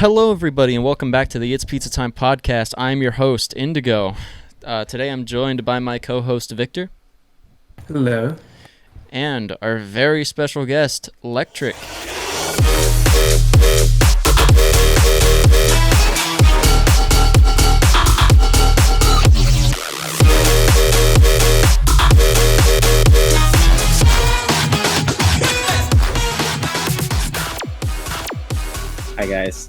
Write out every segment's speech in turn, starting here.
Hello, everybody, and welcome back to the It's Pizza Time podcast. I'm your host, Indigo. Today I'm joined by my co-host, Victor. Hello. And our very special guest, Lektrique. Hi guys.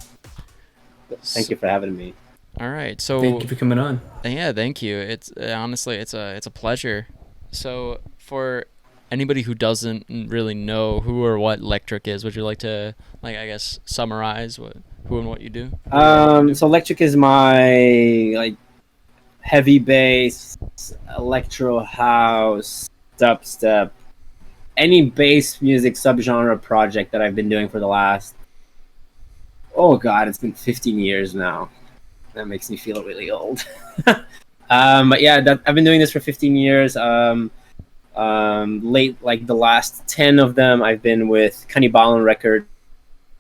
Thank you for having me. All right, so Thank you for coming on. yeah, thank you. It's honestly, it's a pleasure. So for anybody who doesn't really know who or what Lektrique is, would you like to, I guess, summarize who and what you do? So Lektrique is my heavy bass, electro house, dubstep, any bass music subgenre project that I've been doing for the last it's been 15 years now. That makes me feel really old. But yeah, I've been doing this for 15 years. The last 10 of them, I've been with Cannibalen Record. You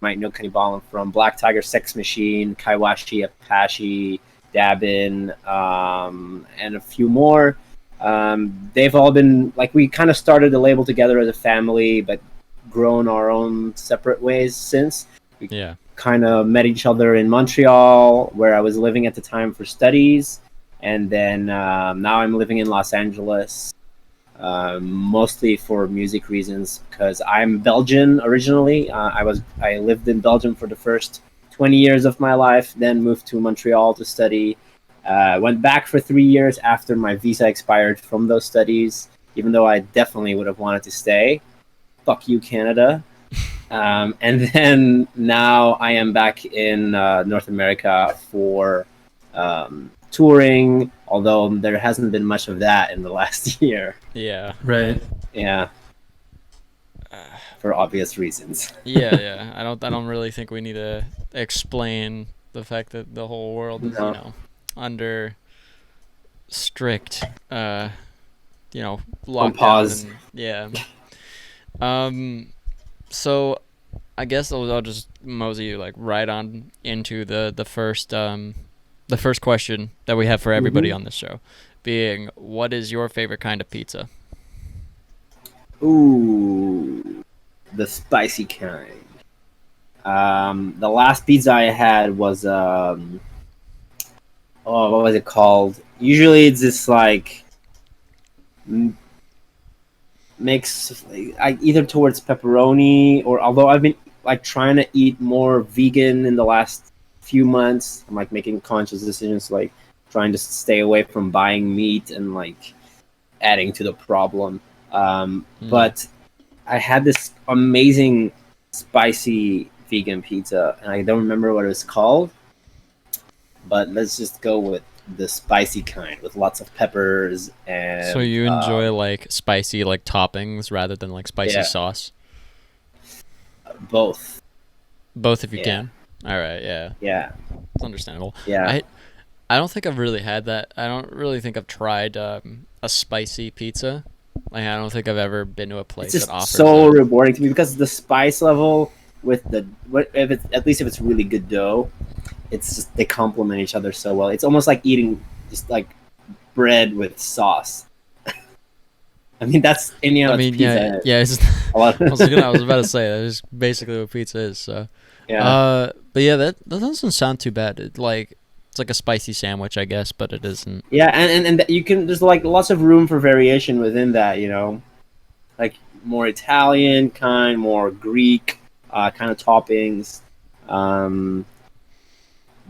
might know Cannibalen from Black Tiger, Sex Machine, Kaiwashi, Apache, Dabin, and a few more. They've all been we kind of started the label together as a family, but grown our own separate ways since. Yeah. Kind of met each other in Montreal, where I was living at the time for studies, and then now I'm living in Los Angeles, mostly for music reasons, because I'm Belgian originally. I lived in Belgium for the first 20 years of my life, then moved to Montreal to study. Went back for 3 years after my visa expired from those studies, even though I definitely would have wanted to stay. Fuck you, Canada. And then now I am back in North America for touring, although there hasn't been much of that in the last year. Yeah. Right. Yeah. For obvious reasons. Yeah. I don't really think we need to explain the fact that the whole world is, under strict, lockdown. Pause. Yeah. So I guess I'll just mosey you right on into the first question that we have for everybody on this show, being, what is your favorite kind of pizza? Ooh, the spicy kind. The last pizza I had was what was it called? Usually it's this mix either towards pepperoni, or although I've been trying to eat more vegan in the last few months. I'm making conscious decisions, trying to stay away from buying meat and adding to the problem. But I had this amazing spicy vegan pizza, and I don't remember what it was called, but let's just go with the spicy kind with lots of peppers. And so you enjoy spicy toppings rather than spicy sauce? Both if you can. All right. Yeah, it's understandable. Yeah, I don't think I've really had that. I don't really think I've tried a spicy pizza. I don't think I've ever been to a place it's that just offers so that. rewarding to me, because the spice level with at least if it's really good dough, it's just, they complement each other so well. It's almost like eating just bread with sauce. I mean, that's pizza. Yeah. It's, I was about to say that is basically what pizza is. So yeah. But yeah, that doesn't sound too bad. It's like a spicy sandwich, I guess, but it isn't. Yeah, and you can, there's lots of room for variation within that. More Italian kind, more Greek kind of toppings.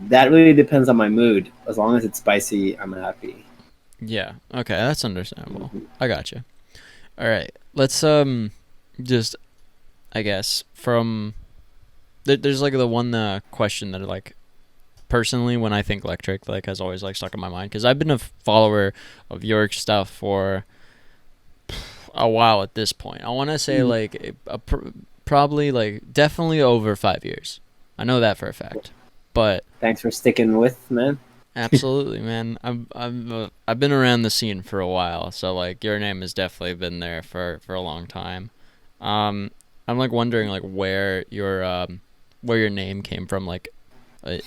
That really depends on my mood. As long as it's spicy, I'm happy. Yeah. Okay, that's understandable. I gotcha. All right. Let's just, I guess, from there's the one question that personally, when I think Lektrique, has always stuck in my mind, because I've been a follower of your stuff for a while at this point. I want to say probably definitely over 5 years. I know that for a fact. But thanks for sticking with, man. Absolutely, man. I've been around the scene for a while, so your name has definitely been there for a long time. I'm wondering where your name came from,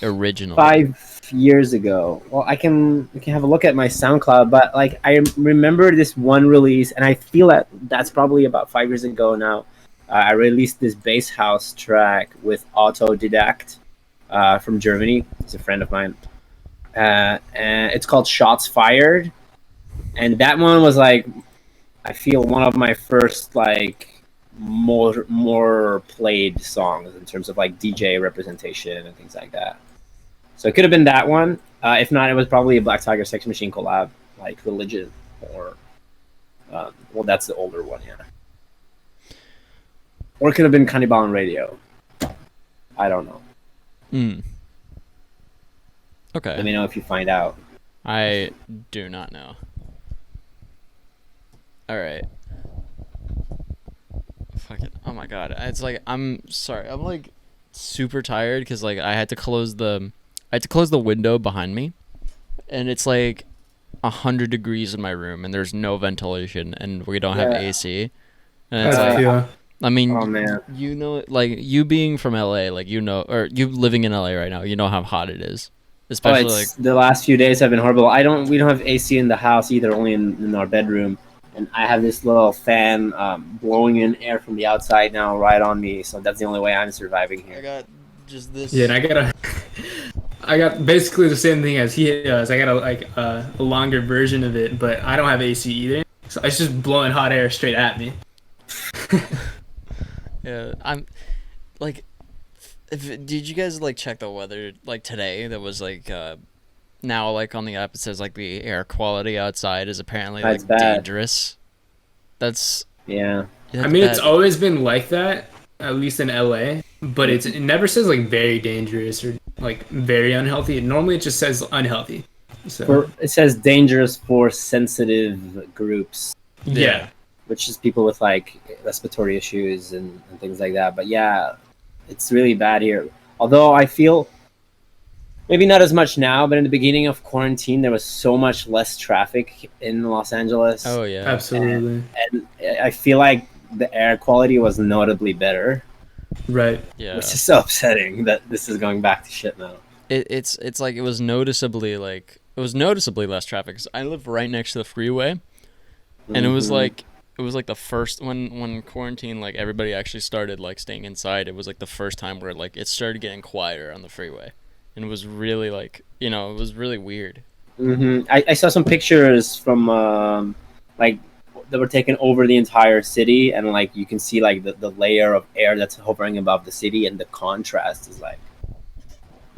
originally? 5 years ago. Well, we can have a look at my SoundCloud, but like I remember this one release, and I feel that that's probably about 5 years ago now. I released this bass house track with Autodidact from Germany. He's a friend of mine, and it's called Shots Fired. And that one was like, I feel one of my first like more played songs in terms of like DJ representation and things like that. So it could have been that one. If not, it was probably a Black Tiger Sex Machine collab, like Religion, or well, that's the older one, yeah. Or it could have been Cannibal on Radio. I don't know. Okay. Let me know if you find out. I do not know. All right. Fuck it. Oh my god. It's like, I'm sorry. I'm like super tired because like I had to close the window behind me, and it's like 100 degrees in my room, and there's no ventilation, and we don't have AC. And it's like, I mean, oh man, you know, like you being from LA, like you know, or you living in LA right now, you know how hot it is. Especially like the last few days have been horrible. We don't have AC in the house either, only in our bedroom. And I have this little fan blowing in air from the outside now right on me, so that's the only way I'm surviving here. I got just this. Yeah, and I got basically the same thing as he does. I got a longer version of it, but I don't have AC either, so it's just blowing hot air straight at me. Yeah, I'm like, did you guys like check the weather like today? That was like now like on the app it says like the air quality outside is apparently That's like bad. dangerous. That's yeah. I mean, it's always been like that, at least in LA, but it never says like very dangerous or like very unhealthy. Normally it just says unhealthy. So It says dangerous for sensitive groups, yeah. which is people with like respiratory issues and things like that. But yeah, it's really bad here. Although I feel maybe not as much now, but in the beginning of quarantine, there was so much less traffic in Los Angeles. Oh yeah, absolutely. And I feel like the air quality was notably better. Right. Yeah. Which is so upsetting that this is going back to shit now. It's like it was noticeably less traffic. 'Cause I live right next to the freeway, and it was like the first when quarantine, like everybody actually started like staying inside. It was like the first time where like it started getting quieter on the freeway. And it was really like, you know, it was really weird. I saw some pictures from like that were taken over the entire city, and like you can see like the layer of air that's hovering above the city, and the contrast is like,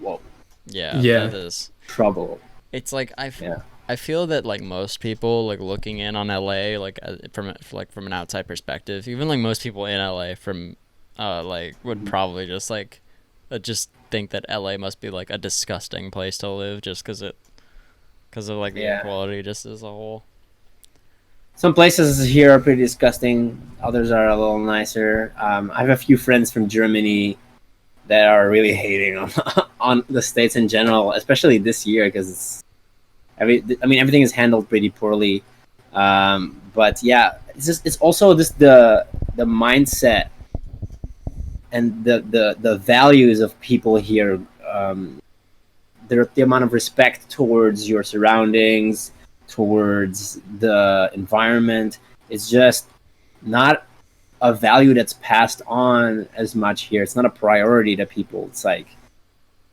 whoa. Yeah. That is trouble. It's like I feel that like most people like looking in on LA like from an outside perspective, even like most people in LA from like would probably just like just think that LA must be like a disgusting place to live just because of like the inequality just as a whole. Some places here are pretty disgusting. Others are a little nicer. I have a few friends from Germany that are really hating on the States in general, especially this year because everything is handled pretty poorly. But yeah, it's also just the mindset and the values of people here, the amount of respect towards your surroundings, towards the environment, is just not a value that's passed on as much here. It's not a priority to people. It's like,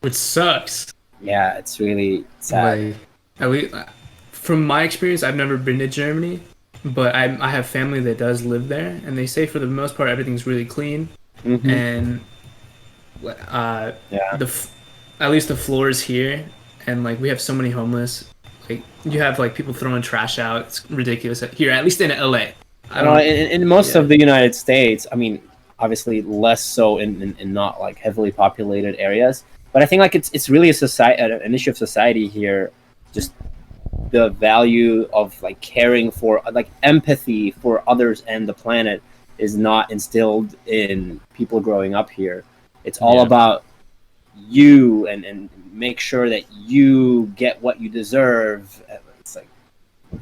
which sucks. Yeah, it's really sad. Like, at least from my experience, I've never been to Germany, but I have family that does live there, and they say for the most part everything's really clean. And at least the floors here, and like we have so many homeless. Like you have like people throwing trash out. It's ridiculous here, at least in LA. In most of the United States, I mean, obviously less so in not like heavily populated areas. But I think like it's really an issue of society here. Just the value of like caring for like empathy for others and the planet is not instilled in people growing up here. It's all about you and make sure that you get what you deserve. It's like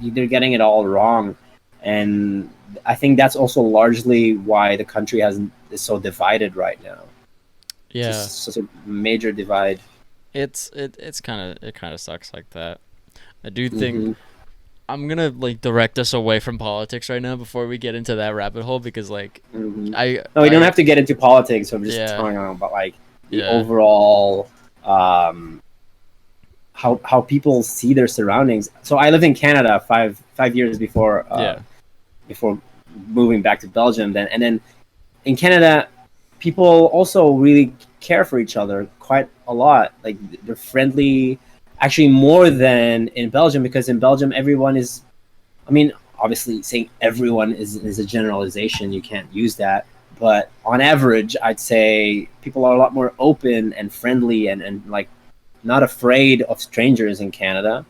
they're getting it all wrong, and I think that's also largely why the country is so divided right now. Yeah, it's such a major divide. it's kind of sucks like that. I do think Hmm. I'm gonna like direct us away from politics right now before we get into that rabbit hole because like Hmm. I No, we don't I have to get into politics. I'm just yeah talking about like the yeah overall how people see their surroundings. So I lived in Canada five years yeah before moving back to Belgium. Then in Canada, people also really care for each other quite a lot. Like they're friendly, actually more than in Belgium, because in Belgium everyone is. I mean, obviously saying everyone is a generalization. You can't use that. But on average, I'd say people are a lot more open and friendly and like not afraid of strangers in Canada.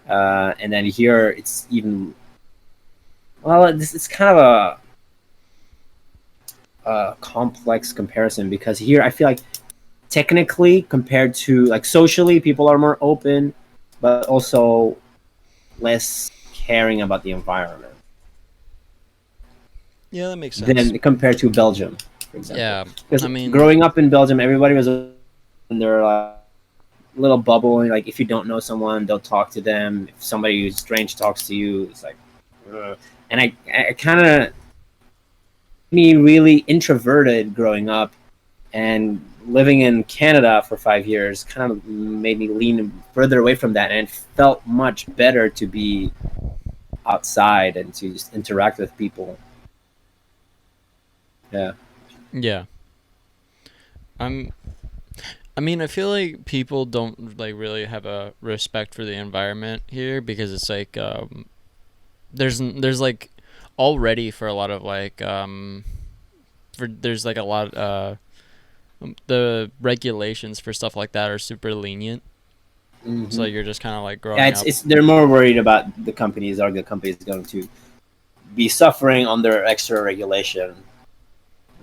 And then here it's even well, it's kind of a complex comparison because here I feel like technically compared to like socially people are more open, but also less caring about the environment yeah that makes sense. than compared to Belgium, for example. Yeah, Because I mean growing up in Belgium, everybody was in their little bubble. And, like if you don't know someone, they'll talk to them. If somebody who's strange talks to you, it's like, ugh. And I kind of me really introverted growing up, and living in Canada for 5 years kind of made me lean further away from that, and it felt much better to be outside and to just interact with people. Yeah. yeah I'm I mean, I feel like people don't like really have a respect for the environment here because it's like there's like already for a lot of like for there's like a lot the regulations for stuff like that are super lenient. So Hmm. you're just kind of like Yeah, growing up. it's they're more worried about the companies. Are the companies going to be suffering under extra regulation?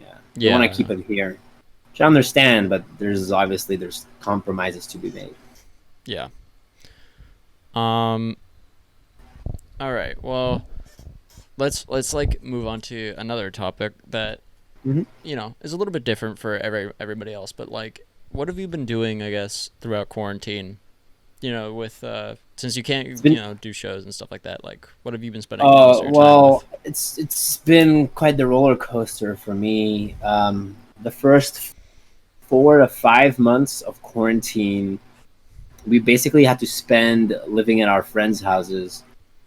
Yeah, they want to Yeah. keep it here, which I understand, but there's compromises to be made. Yeah. Um all right. Well, let's like move on to another topic that Hmm. is a little bit different for everybody else, but like what have you been doing, I guess, throughout quarantine? With since you can't, It's been do shows and stuff like that, like what have you been spending most of your time well, with? it's been quite the roller coaster for me. The first 4 to 5 months of quarantine, we basically had to spend living in our friends' houses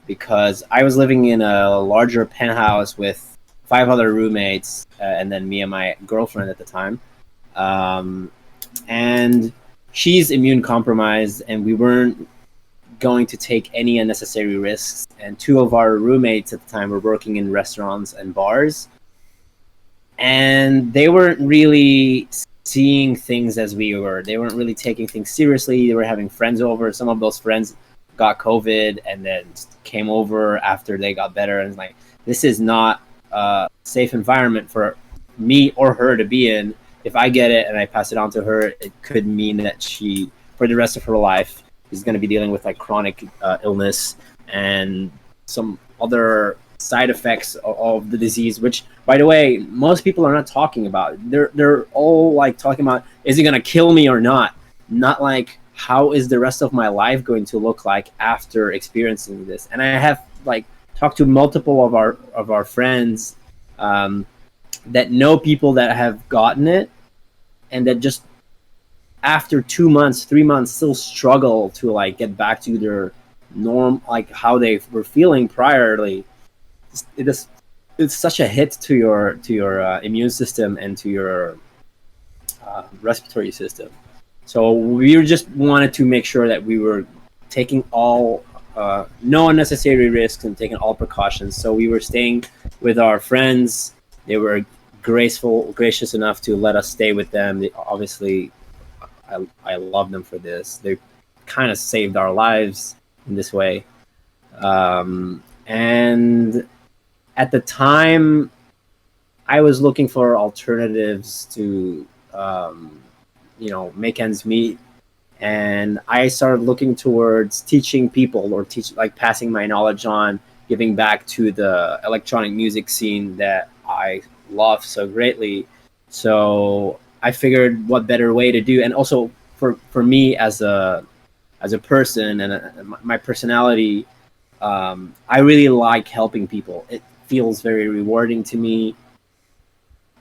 because I was living in a larger penthouse with five other roommates, and then me and my girlfriend at the time. Um, and she's immune compromised, and we weren't going to take any unnecessary risks. And two of our roommates at the time were working in restaurants and bars, and they weren't really seeing things as we were. They weren't really taking things seriously. They were having friends over. Some of those friends got COVID and then came over after they got better. And like, this is not a safe environment for me or her to be in. If I get it and I pass it on to her, it could mean that she, for the rest of her life, is going to be dealing with like chronic illness and some other side effects of the disease, which by the way most people are not talking about. They're all like talking about, is it going to kill me or not like how is the rest of my life going to look like after experiencing this. And I have like talked to multiple of our friends um, that know people that have gotten it, and that just after 2 months 3 months still struggle to like get back to their norm, like how they were feeling priorly. It is, it's such a hit to your immune system and to your respiratory system. So we just wanted to make sure that we were taking all no unnecessary risks and taking all precautions. So we were staying with our friends. They were gracious enough to let us stay with them. They, obviously, I love them for this. They kind of saved our lives in this way. And at the time, I was looking for alternatives to, make ends meet, and I started looking towards teaching people or teach like passing my knowledge on, giving back to the electronic music scene that I love so greatly. So I figured what better way to do, and also for me as a person and my personality, I really like helping people. It feels very rewarding to me.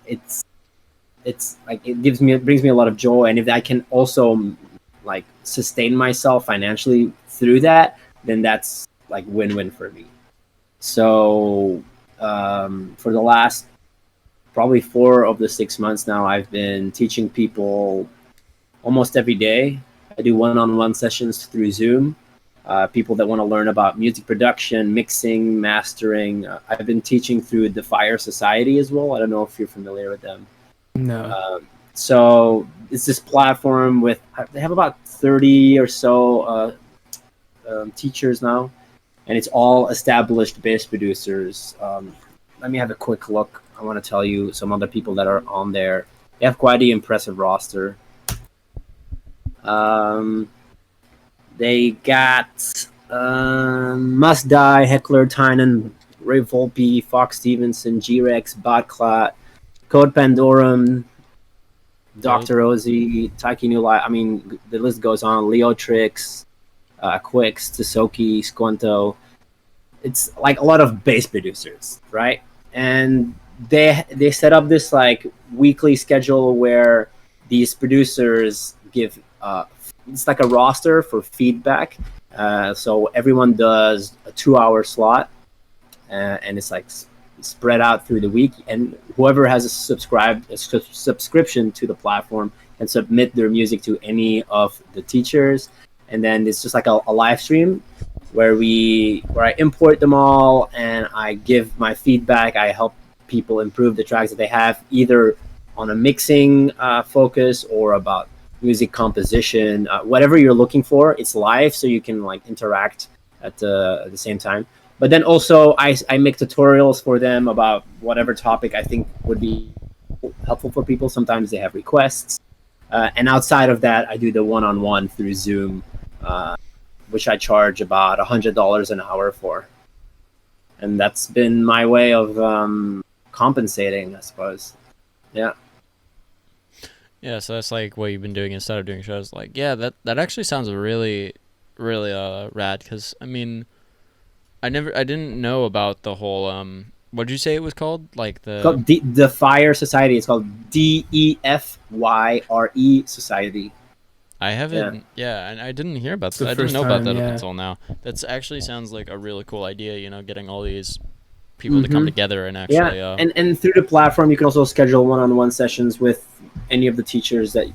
It's like it brings me a lot of joy, and if I can also like sustain myself financially through that, then that's like win-win for me. So for the last probably 4 of the 6 months now, I've been teaching people almost every day. I do one-on-one sessions through Zoom. People that want to learn about music production, mixing, mastering. I've been teaching through the Fire Society as well. I don't know if you're familiar with them. No. So it's this platform with they have about 30 or so teachers now, and it's all established bass producers. Let me have a quick look. I want to tell you some other people that are on there. They have quite an impressive roster. They got Must Die, Heckler, Tynan, Ray Volpe, Fox Stevenson, G-Rex, Botclat, Code Pandorum, Dr. Ozzy, Taiki Nulai. I mean, the list goes on. Leotrix, Quix, Tisoki, Squanto. It's like a lot of bass producers, right? And they set up this like weekly schedule where these producers give it's like a roster for feedback. So everyone does a 2-hour slot, and it's like spread out through the week. And whoever has a subscription to the platform can submit their music to any of the teachers, and then it's just like a live stream where I import them all and I give my feedback. I help people improve the tracks that they have, either on a mixing focus or about music composition, whatever you're looking for. It's live, so you can like interact at the same time. But then also I make tutorials for them about whatever topic I think would be helpful for people. Sometimes they have requests, and outside of that, I do the one-on-one through Zoom, which I charge about $100 an hour for, and that's been my way of compensating, I suppose. Yeah. Yeah, so that's like what you've been doing instead of doing shows. Like, yeah, that actually sounds really, really rad. Because I mean, I didn't know about the whole what did you say it was called? Like It's called the Fire Society. It's called DEFYRE Society. I haven't, yeah, and I didn't hear about that. I didn't first know about time, that up yeah. until now. That's actually sounds like a really cool idea. You know, getting all these people to come together and actually. Yeah, and through the platform, you can also schedule one-on-one sessions with any of the teachers that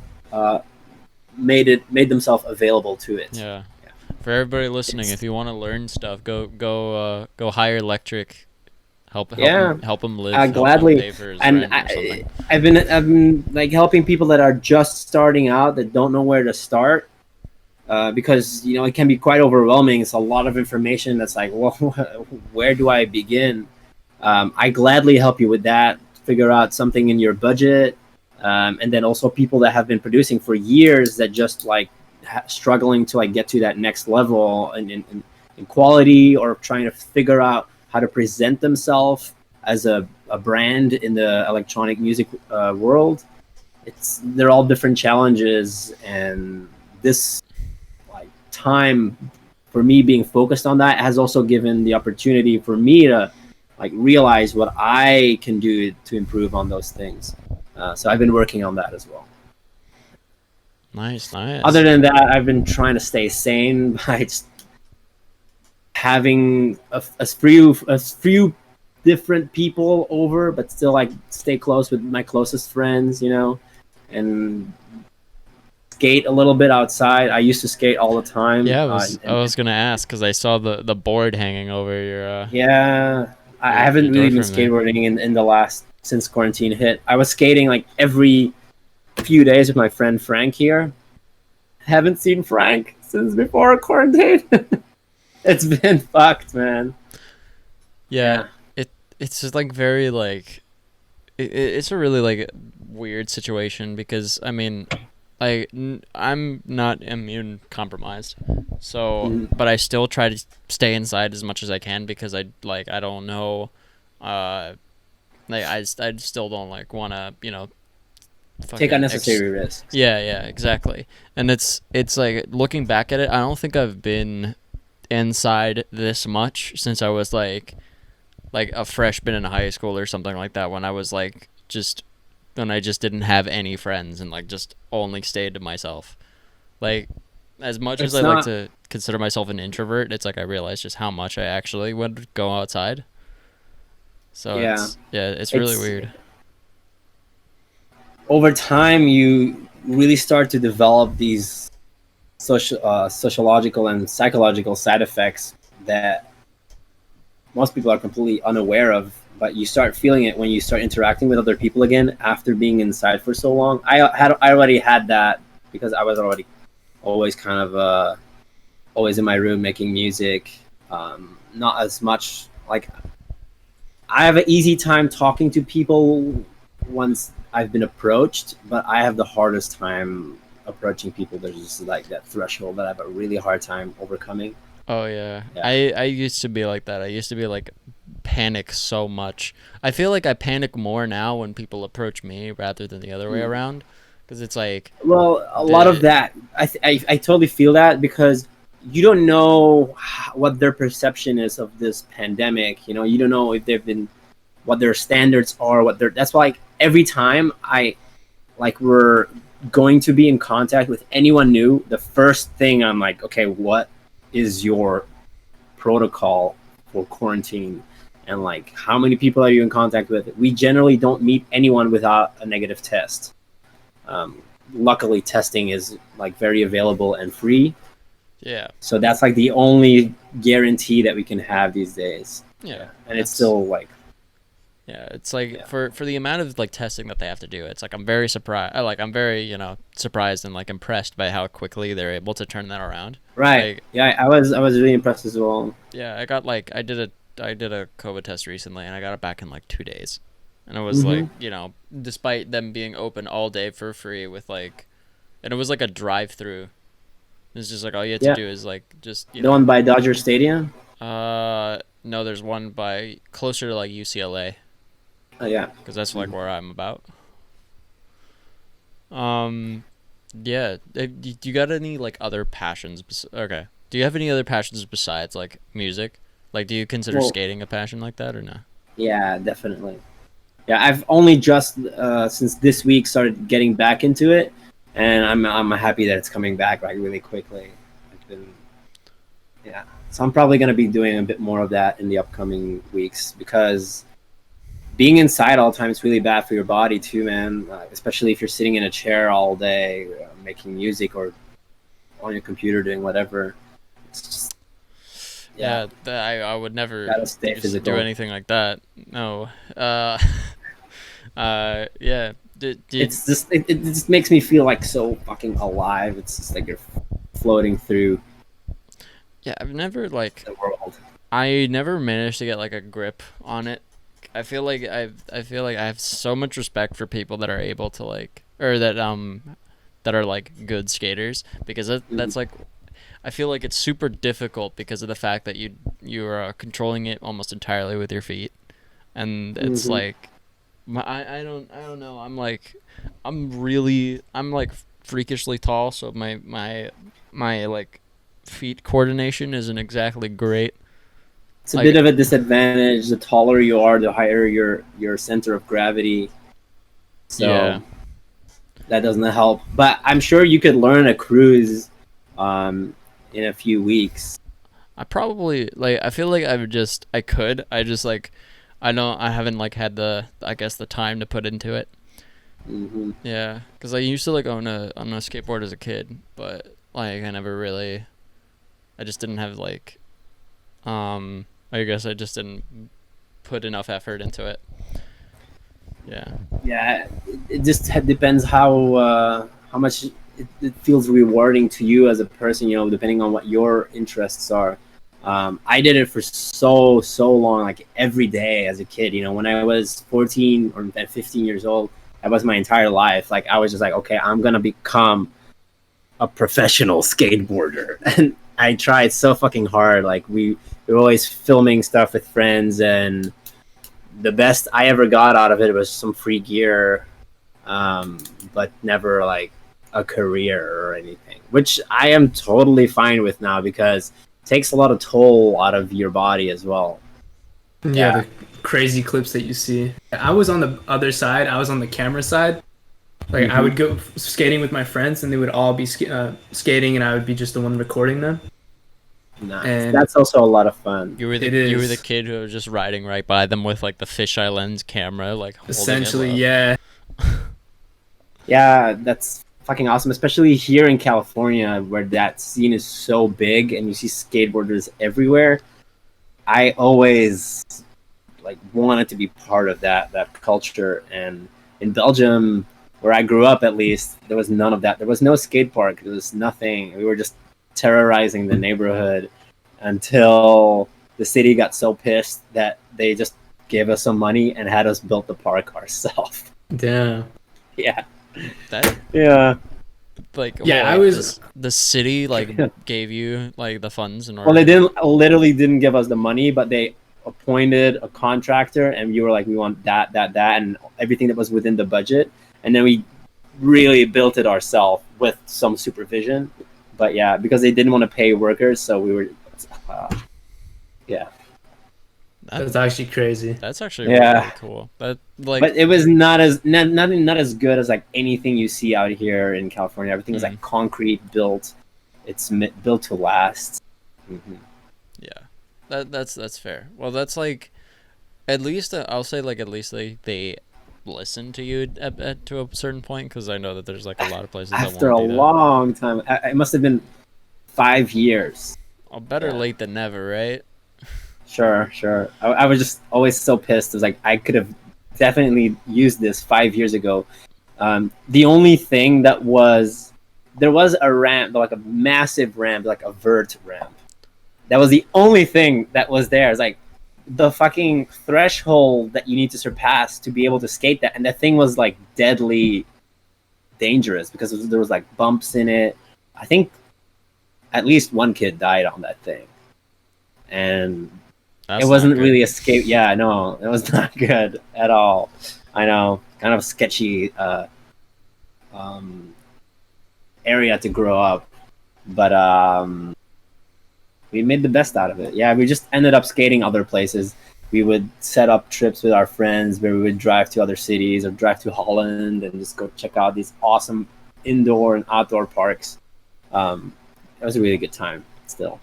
made themselves available to it. Yeah. For everybody listening, if you want to learn stuff, go hire Lektrique. Help them live. Gladly. Help them pay for his And rent or something. I've been like helping people that are just starting out, that don't know where to start, because you know it can be quite overwhelming. It's a lot of information that's like, well, where do I begin? I gladly help you with that. Figure out something in your budget, and then also people that have been producing for years that just like struggling to like get to that next level in quality, or trying to figure out how to present themselves as a brand in the electronic music world. They're all different challenges, and this like time for me being focused on that has also given the opportunity for me to like realize what I can do to improve on those things. So I've been working on that as well. Nice. Other than that, I've been trying to stay sane by just having a few different people over, but still like stay close with my closest friends, you know, and skate a little bit outside. I used to skate all the time. Yeah, I was gonna ask because I saw the board hanging over your. Yeah, I haven't really been skateboarding in the last since quarantine hit. I was skating like every few days with my friend Frank here. Haven't seen Frank since before quarantine. It's been fucked, man. Yeah. It's just like very like it's a really like weird situation because I mean I'm not immune compromised, so but I still try to stay inside as much as I can because I don't know, like I still don't like want to take fucking unnecessary risks. yeah, exactly. And it's like looking back at it, I don't think I've been inside this much since I was like a freshman in high school or something like that, when I was like just when I just didn't have any friends and like just only stayed to myself. Like, as much as It's I like not. to consider myself an introvert, it's like I realized just how much I actually would go outside. So Yeah, it's really it's weird. over time you really start to develop these sociological and psychological side effects that most people are completely unaware of, but you start feeling it when you start interacting with other people again after being inside for so long. I already had that because I was already always kind of always in my room making music. Not as much like I have an easy time talking to people once I've been approached, but I have the hardest time approaching people. There's just like that threshold that I have a really hard time overcoming. Oh yeah. Yeah. I used to be like that. I used to be like panic so much. I feel like I panic more now when people approach me rather than the other way around, because it's like Well, a lot of the that, I totally feel that because you don't know what their perception is of this pandemic. You don't know if they've been, what their standards are, that's why like, every time we're going to be in contact with anyone new, the first thing I'm like, okay, what is your protocol for quarantine? And like, how many people are you in contact with? We generally don't meet anyone without a negative test. Luckily, testing is like very available and free, yeah. so that's like the only guarantee that we can have these days. Yeah. And it's That's still like, Yeah, it's like yeah. for the amount of like testing that they have to do, it's like I'm very surprised. Like I'm very surprised and like impressed by how quickly they're able to turn that around. Right. Like Yeah, I was really impressed as well. yeah, I got like I did a COVID test recently and I got it back in like 2 days, and it was like Hmm. despite them being open all day for free with like, and it was like a drive-through. It's just like all you had to Yeah, do is like just the one by Dodger Stadium. no, there's one by closer to like UCLA, Oh yeah. because that's like where I'm about. Um, yeah. Do you got any like other passions? Okay. Do you have any other passions besides like music? Like, do you consider Well, skating a passion like that or no? yeah, definitely. Yeah, I've only just since this week started getting back into it, and I'm happy that it's coming back like really quickly. I've been, yeah, so I'm probably gonna be doing a bit more of that in the upcoming weeks because being inside all the time is really bad for your body too, man. Especially if you're sitting in a chair all day making music or on your computer doing whatever. It's just, yeah, Yeah, I would never gotta stay used to do physical. anything like that. No. Yeah. Did It just makes me feel like so fucking alive. It's just like you're floating through yeah, I've never like the world. I never managed to get like a grip on it. I feel like I have so much respect for people that are able to like, or that are like good skaters, because Mhm. that's like, I feel like it's super difficult because of the fact that you're controlling it almost entirely with your feet, and it's Mhm. like I don't know. I'm like freakishly tall, so my like feet coordination isn't exactly great. It's a bit Like of a disadvantage. The taller you are, the higher your center of gravity. yeah. So that doesn't help. But I'm sure you could learn a cruise um, in a few weeks. I probably like I feel like I could. I just like I haven't like had I guess the time to put into it. Hmm. Yeah, cuz I used to like own a skateboard as a kid, but like I never really I just didn't have like I guess I just didn't put enough effort into it. Yeah. Yeah, it just depends how much it feels rewarding to you as a person. Depending on what your interests are. I did it for so long, like every day as a kid. When I was 14 or 15 years old, that was my entire life. Like I was just like, okay, I'm gonna become a professional skateboarder, and I tried so fucking hard. Like we were always filming stuff with friends, and the best I ever got out of it was some free gear. but never like a career or anything, which I am totally fine with now because it takes a lot of toll out of your body as well. Yeah, Yeah. the crazy clips that you see. I was on the other side. I was on the camera side. Like I Hmm. would go skating with my friends, and they would all be skating, and I would be just the one recording them. Nice. And That's also a lot of fun. it You were the is kid who was just riding right by them with like the fisheye lens camera, like holding it essentially, low. yeah, Yeah, that's fucking awesome, especially here in California where that scene is so big and you see skateboarders everywhere. I always like wanted to be part of that culture. And in Belgium, where I grew up, at least there was none of that. There was no skate park. There was nothing. We were just terrorizing the neighborhood until the city got so pissed that they just gave us some money and had us build the park ourselves. damn. Yeah, That yeah. like Yeah, well, I like was. the city like gave you like the funds in Well, they order. didn't literally didn't give us the money, but they appointed a contractor, and you were like, we want that, and everything that was within the budget, and then we really built it ourselves with some supervision. But yeah, because they didn't want to pay workers, so we were, yeah, That, That's actually crazy. that's actually yeah. really cool. That like But it was not as good as like anything you see out here in California. Everything is like concrete built. It's built to last. Hmm. yeah. That's fair. Well, that's like at least I'll say like at least they listen to you to a certain point because I know that there's like a lot of places that After won't a do that. long time, it must have been 5 years. Oh, better Yeah. late than never, right? Sure, sure. I was just always so pissed. It was like I could have definitely used this 5 years ago. The only thing that was there was a ramp, like a massive ramp, like a vert ramp. That was the only thing that was there. It's like the fucking threshold that you need to surpass to be able to skate that, and that thing was like deadly dangerous because there was like bumps in it. I think at least one kid died on that thing, and That's it not wasn't good. really a skate. Yeah, no, it was not good at all. I know, kind of sketchy um, area to grow up, but we made the best out of it. Yeah, we just ended up skating other places. We would set up trips with our friends where we would drive to other cities or drive to Holland and just go check out these awesome indoor and outdoor parks. It was a really good time still.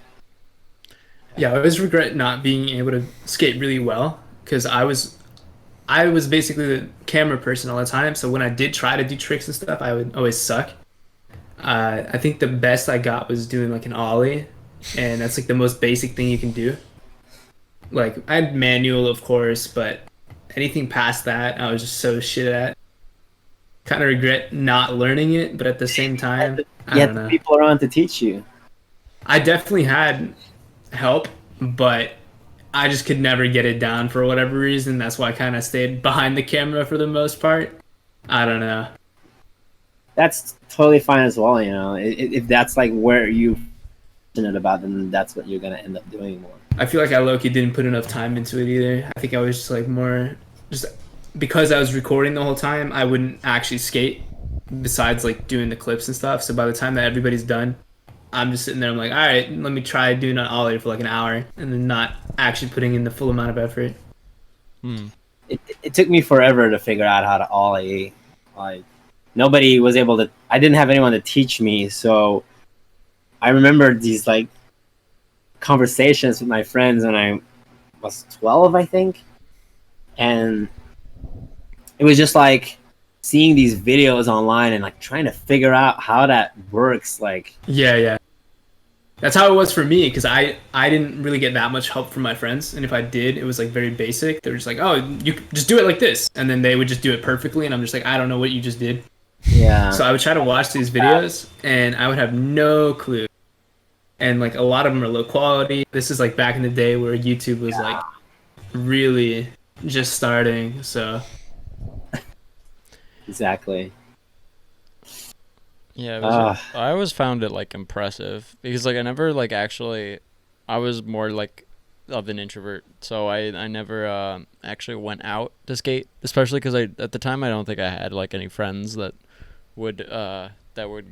Yeah, I always regret not being able to skate really well because I was basically the camera person all the time. So when I did try to do tricks and stuff, I would always suck. I think the best I got was doing like an ollie, and that's like the most basic thing you can do. Like I had manual, of course, but anything past that, I was just so shit at. Kind of regret not learning it, but at the same time, I You don't had the know. people around to teach you. I definitely had help, but I just could never get it down for whatever reason. That's why I kind of stayed behind the camera for the most part. I don't know. That's totally fine as well. You know, if that's like where you passionate about, then that's what you're gonna end up doing more. I feel like I low-key didn't put enough time into it either. I think I was just like more just because I was recording the whole time, I wouldn't actually skate besides like doing the clips and stuff. So by the time that everybody's done, I'm just sitting there. I'm like, all right, let me try doing an ollie for like an hour, and then not actually putting in the full amount of effort. Hmm. It took me forever to figure out how to ollie. Like nobody was able to. I didn't have anyone to teach me, so I remember these like conversations with my friends when I was 12, I think, and it was just like seeing these videos online and like trying to figure out how that works. Like, Yeah, yeah. That's how it was for me because I didn't really get that much help from my friends, and if I did, it was like very basic. They were just like, "Oh, you just do it like this," and then they would just do it perfectly, and I'm just like, "I don't know what you just did." yeah, So I would try to watch these videos, and I would have no clue. And like a lot of them are low quality. This is like back in the day where YouTube was like really just starting. So exactly. Yeah, Uh, I always found it like impressive because like I never like actually I was more like of an introvert, so I never actually went out to skate, especially because I at the time I don't think I had like any friends that would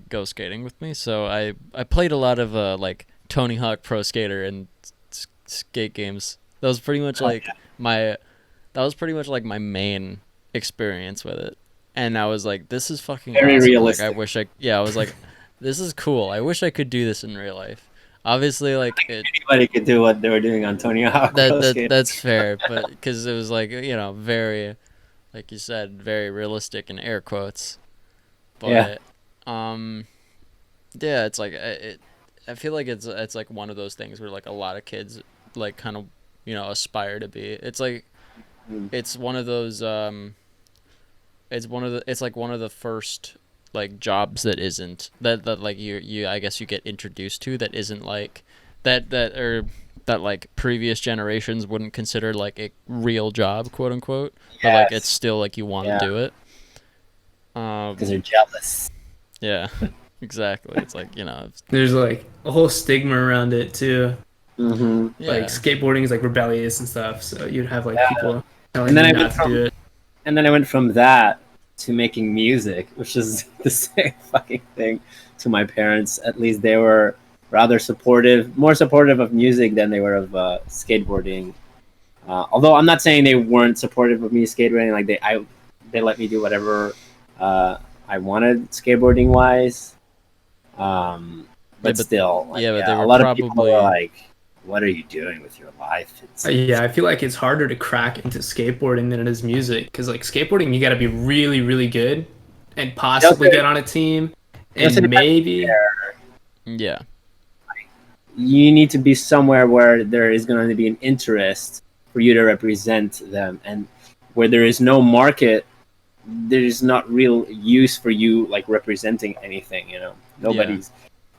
go skating with me. So I played a lot of like Tony Hawk Pro Skater and skate games. That was pretty much like my that was pretty much like my main experience with it. And I was like, this is fucking Very awesome. realistic. Like I wish I was like, this is cool. I wish I could do this in real life. Obviously, like Anybody could do what they were doing on Tony Hawk Pro Skater. that's fair, but because it was like very, like you said, very realistic in air quotes. But yeah, it's like I feel like it's like one of those things where like a lot of kids like kind of aspire to be. It's like it's one of those it's like one of the first like jobs that isn't that like you I guess you get introduced to that isn't like that like previous generations wouldn't consider like a real job, quote unquote. But like it's still like you want to do it. Because they're jealous. Yeah, exactly. It's like There's like a whole stigma around it too. Mm-hmm. Like skateboarding is like rebellious and stuff, so you'd have like people telling And then you I not to do it. And then I went from that to making music, which is the same fucking thing to my parents. At least they were rather supportive, more supportive of music than they were of skateboarding. Although I'm not saying they weren't supportive of me skateboarding. Like they let me do whatever I wanted skateboarding wise. But still, like, but they were a lot probably... of people were like, "What are you doing with your life?" Yeah, I feel like it's harder to crack into skateboarding than it is music, because like skateboarding, you got to be really, really good and possibly get on a team, and maybe you need to be somewhere where there is going to be an interest for you to represent them, and where there is no market, there is not real use for you like representing anything.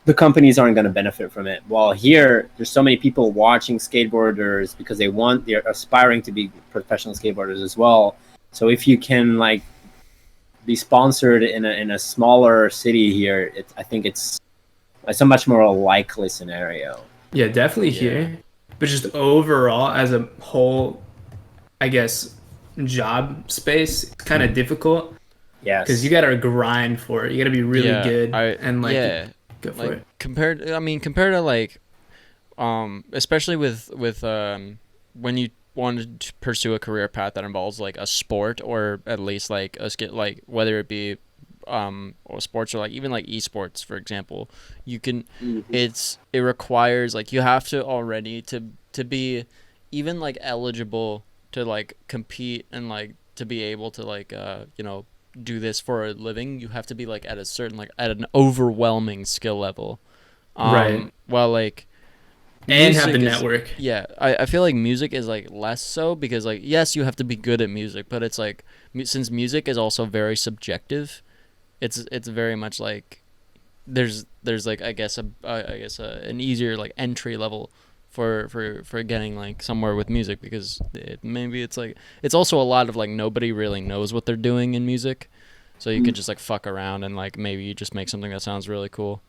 The companies aren't going to benefit from it. While here, there's so many people watching skateboarders because they're aspiring to be professional skateboarders as well. So if you can like be sponsored in a smaller city here, I think it's a much more likely scenario. Yeah, definitely here. But just overall, as a whole, I guess, job space, it's kind of difficult. Yeah. Because you got to grind for it. You got to be really good. And like, go for like it. compared to like especially with when you want to pursue a career path that involves like a sport, or at least like a skill, like whether it be or sports or like even like esports, for example, you can it requires like you have to already to be even like eligible to like compete and like to be able to like do this for a living. You have to be like at a certain like at an overwhelming skill level, right? While like and have the network. I feel like music is like less so, because like yes, you have to be good at music, but it's like since music is also very subjective, it's very much like there's like I guess an easier like entry level for getting like somewhere with music, because maybe it's like it's also a lot of like nobody really knows what they're doing in music, so you could just like fuck around and like maybe you just make something that sounds really cool.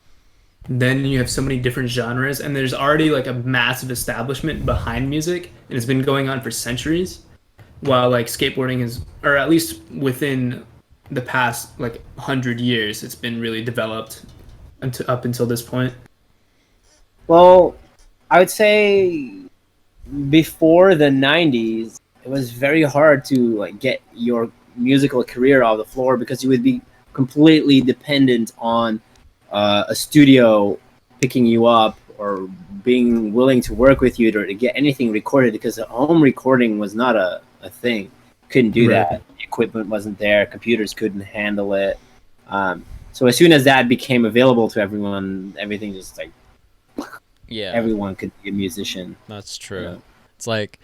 Then you have so many different genres, and there's already like a massive establishment behind music, and it's been going on for centuries, while like skateboarding is, or at least within the past like 100 years, it's been really developed up until this point. Well, I would say before the 90s, it was very hard to like get your musical career off the floor, because you would be completely dependent on a studio picking you up or being willing to work with you to get anything recorded, because home recording was not a thing. Couldn't do that. The equipment wasn't there. Computers couldn't handle it. So as soon as that became available to everyone, everything just like... Yeah, everyone could be a musician. That's true. It's like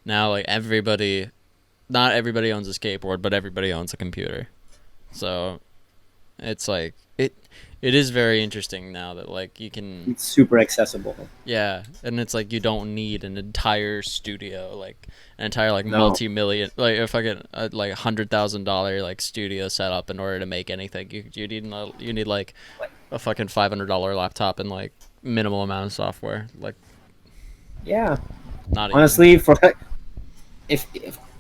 now like not everybody owns a skateboard, but everybody owns a computer. So it's like it is very interesting now that like you can... It's super accessible. Yeah, and it's like you don't need an entire studio, like an entire like multi-million, like if I get like $100,000 like studio set up in order to make anything. You need like a fucking $500 laptop and like minimal amount of software. Like, yeah, Not even. Honestly, for if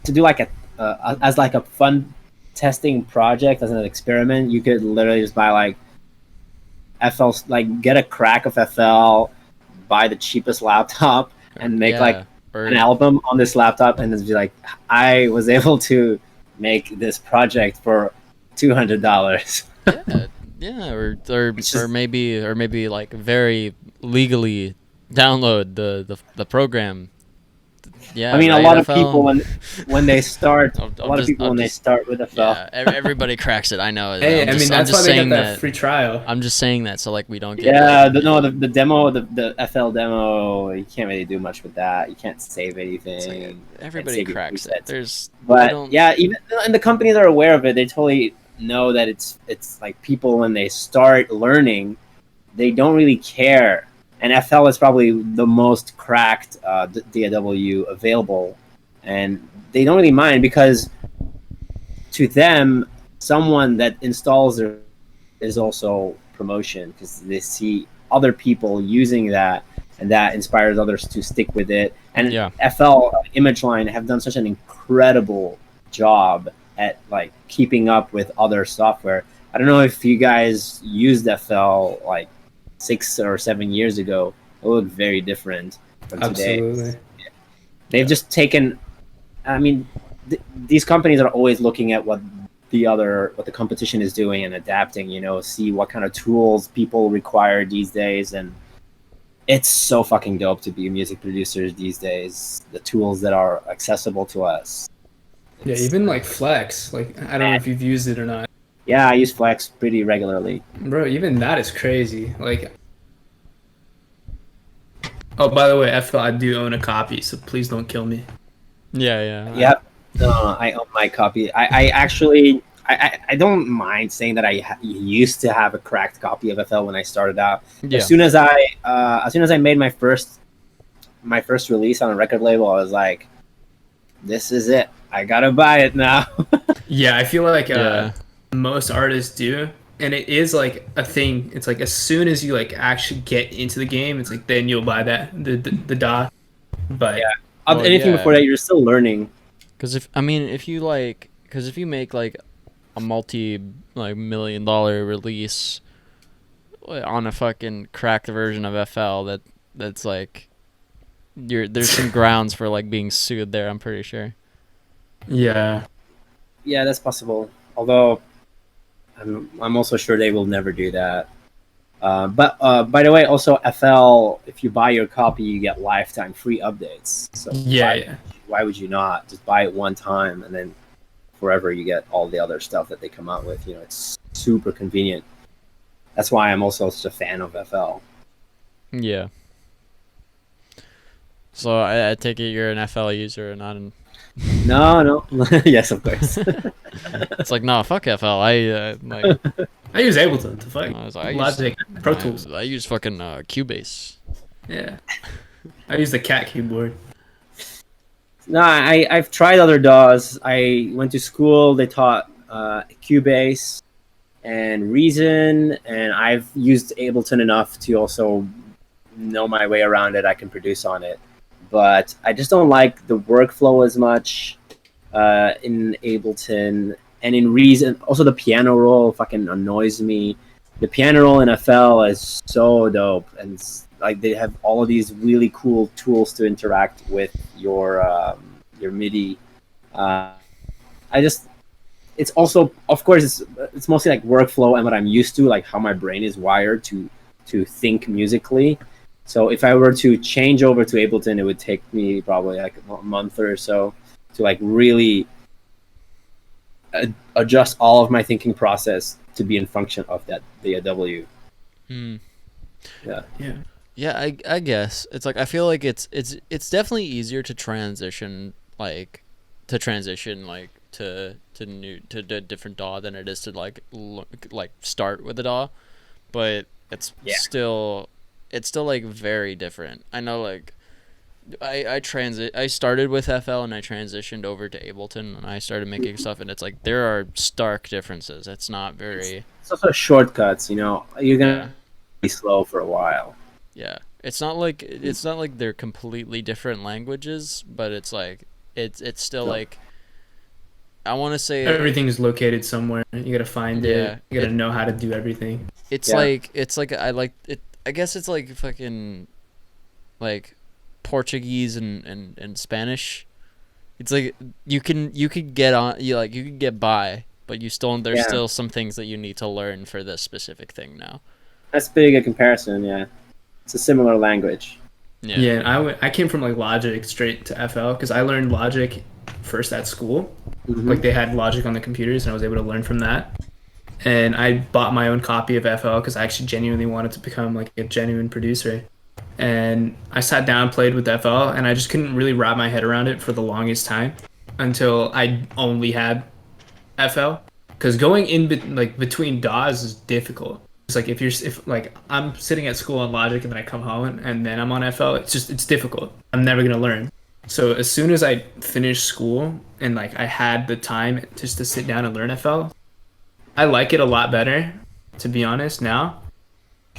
to do like a as like a fun testing project as an experiment, you could literally just buy like FL, like get a crack of FL, buy the cheapest laptop, and make like Yeah. Or an album on this laptop, and just be like, I was able to make this project for $200. yeah, yeah, It's or just maybe like very legally download the program. Yeah, I mean, a right, lot of FL. people when they start, a lot of people I'm when they just start with FL. yeah. Everybody cracks it. I know. Hey, I mean I'm that's why just they got saying that free trial. I'm just saying that so like we don't get like Yeah, the demo, the FL demo, you can't really do much with that. You can't save anything. it's like Can't everybody save your cracks it. presets. There's I But don't. yeah, even and the companies are aware of it. They totally know that it's like people when they start learning, they don't really care. And FL is probably the most cracked DAW available, and they don't really mind because to them, someone that installs their is also promotion because they see other people using that, and that inspires others to stick with it. And Yeah. FL Image Line have done such an incredible job at like keeping up with other software. I don't know if you guys used FL like 6 or 7 years ago. It looked very different from today. Absolutely. They've just taken. I mean, these companies are always looking at what the competition is doing and adapting. See what kind of tools people require these days, and it's so fucking dope to be music producers these days. The tools that are accessible to us. Yeah, even like Flex. Like I don't know if you've used it or not. Yeah, I use Flex pretty regularly. Bro, even that is crazy. Like, oh, by the way, FL, I do own a copy, so please don't kill me. Yeah, yeah. Yep. No, I own my copy. I actually I don't mind saying that I used to have a cracked copy of FL when I started out. Yeah. As soon as I made my first release on a record label, I was like, this is it. I gotta buy it now. Yeah, I feel like Yeah. most artists do, and it is like a thing. It's like as soon as you like actually get into the game, it's like then you'll buy the DAW. But Yeah. Well, Anything yeah. before that, you're still learning. Because if you make like a multi-million-dollar release on a fucking cracked version of FL, that's like there's some grounds for like being sued there. I'm pretty sure. yeah, Yeah, that's possible. Although I'm also sure they will never do that. But by the way, also FL, if you buy your copy, you get lifetime free updates. So yeah. why would you not just buy it one time and then forever you get all the other stuff that they come out with? It's super convenient. That's why I'm also such a fan of FL. Yeah. So I take it you're an FL user and not an. No. Yes, of course. It's like no, fuck FL. Like I use Ableton to fuck I was like, I Logic, Pro Tools. I use fucking Cubase. Yeah, I use the cat keyboard. No, I've tried other DAWs. I went to school. They taught Cubase and Reason, and I've used Ableton enough to also know my way around it. I can produce on it, but I just don't like the workflow as much in Ableton and in Reason. Also, the piano roll fucking annoys me. The piano roll in FL is so dope, and like they have all of these really cool tools to interact with your MIDI. It's also, of course, it's mostly like workflow and what I'm used to, like how my brain is wired to think musically. So if I were to change over to Ableton, it would take me probably like a month or so to like really adjust all of my thinking process to be in function of that DAW. Yeah. Yeah, I guess it's like I feel like it's definitely easier to transition like to a different DAW than it is to like start with a DAW, but it's still like very different. I know like I started with FL and I transitioned over to Ableton and I started making stuff, and it's like there are stark differences. It's not very. It's also shortcuts. You're gonna Yeah. be slow for a while. Yeah, it's not like they're completely different languages, but it's like it's still No. like I want to say Everything's located somewhere. You gotta find it. yeah, You gotta know how to do everything. Yeah. it's like I like it. I guess it's like fucking like Portuguese and Spanish. It's like you could get on you could get by, but there's Yeah. still some things that you need to learn for this specific thing now. That's a pretty good comparison. Yeah, it's a similar language. Yeah. Yeah, and I came from like Logic straight to FL because I learned Logic first at school. Mhm. Like they had Logic on the computers, and I was able to learn from that. And I bought my own copy of FL because I actually genuinely wanted to become like a genuine producer. And I sat down, played with FL, and I just couldn't really wrap my head around it for the longest time until I only had FL. Because going like between DAWs is difficult. It's like if like I'm sitting at school on Logic and then I come home and then I'm on FL, it's difficult. I'm never gonna learn. So as soon as I finished school and like I had the time just to sit down and learn FL, I like it a lot better, to be honest now.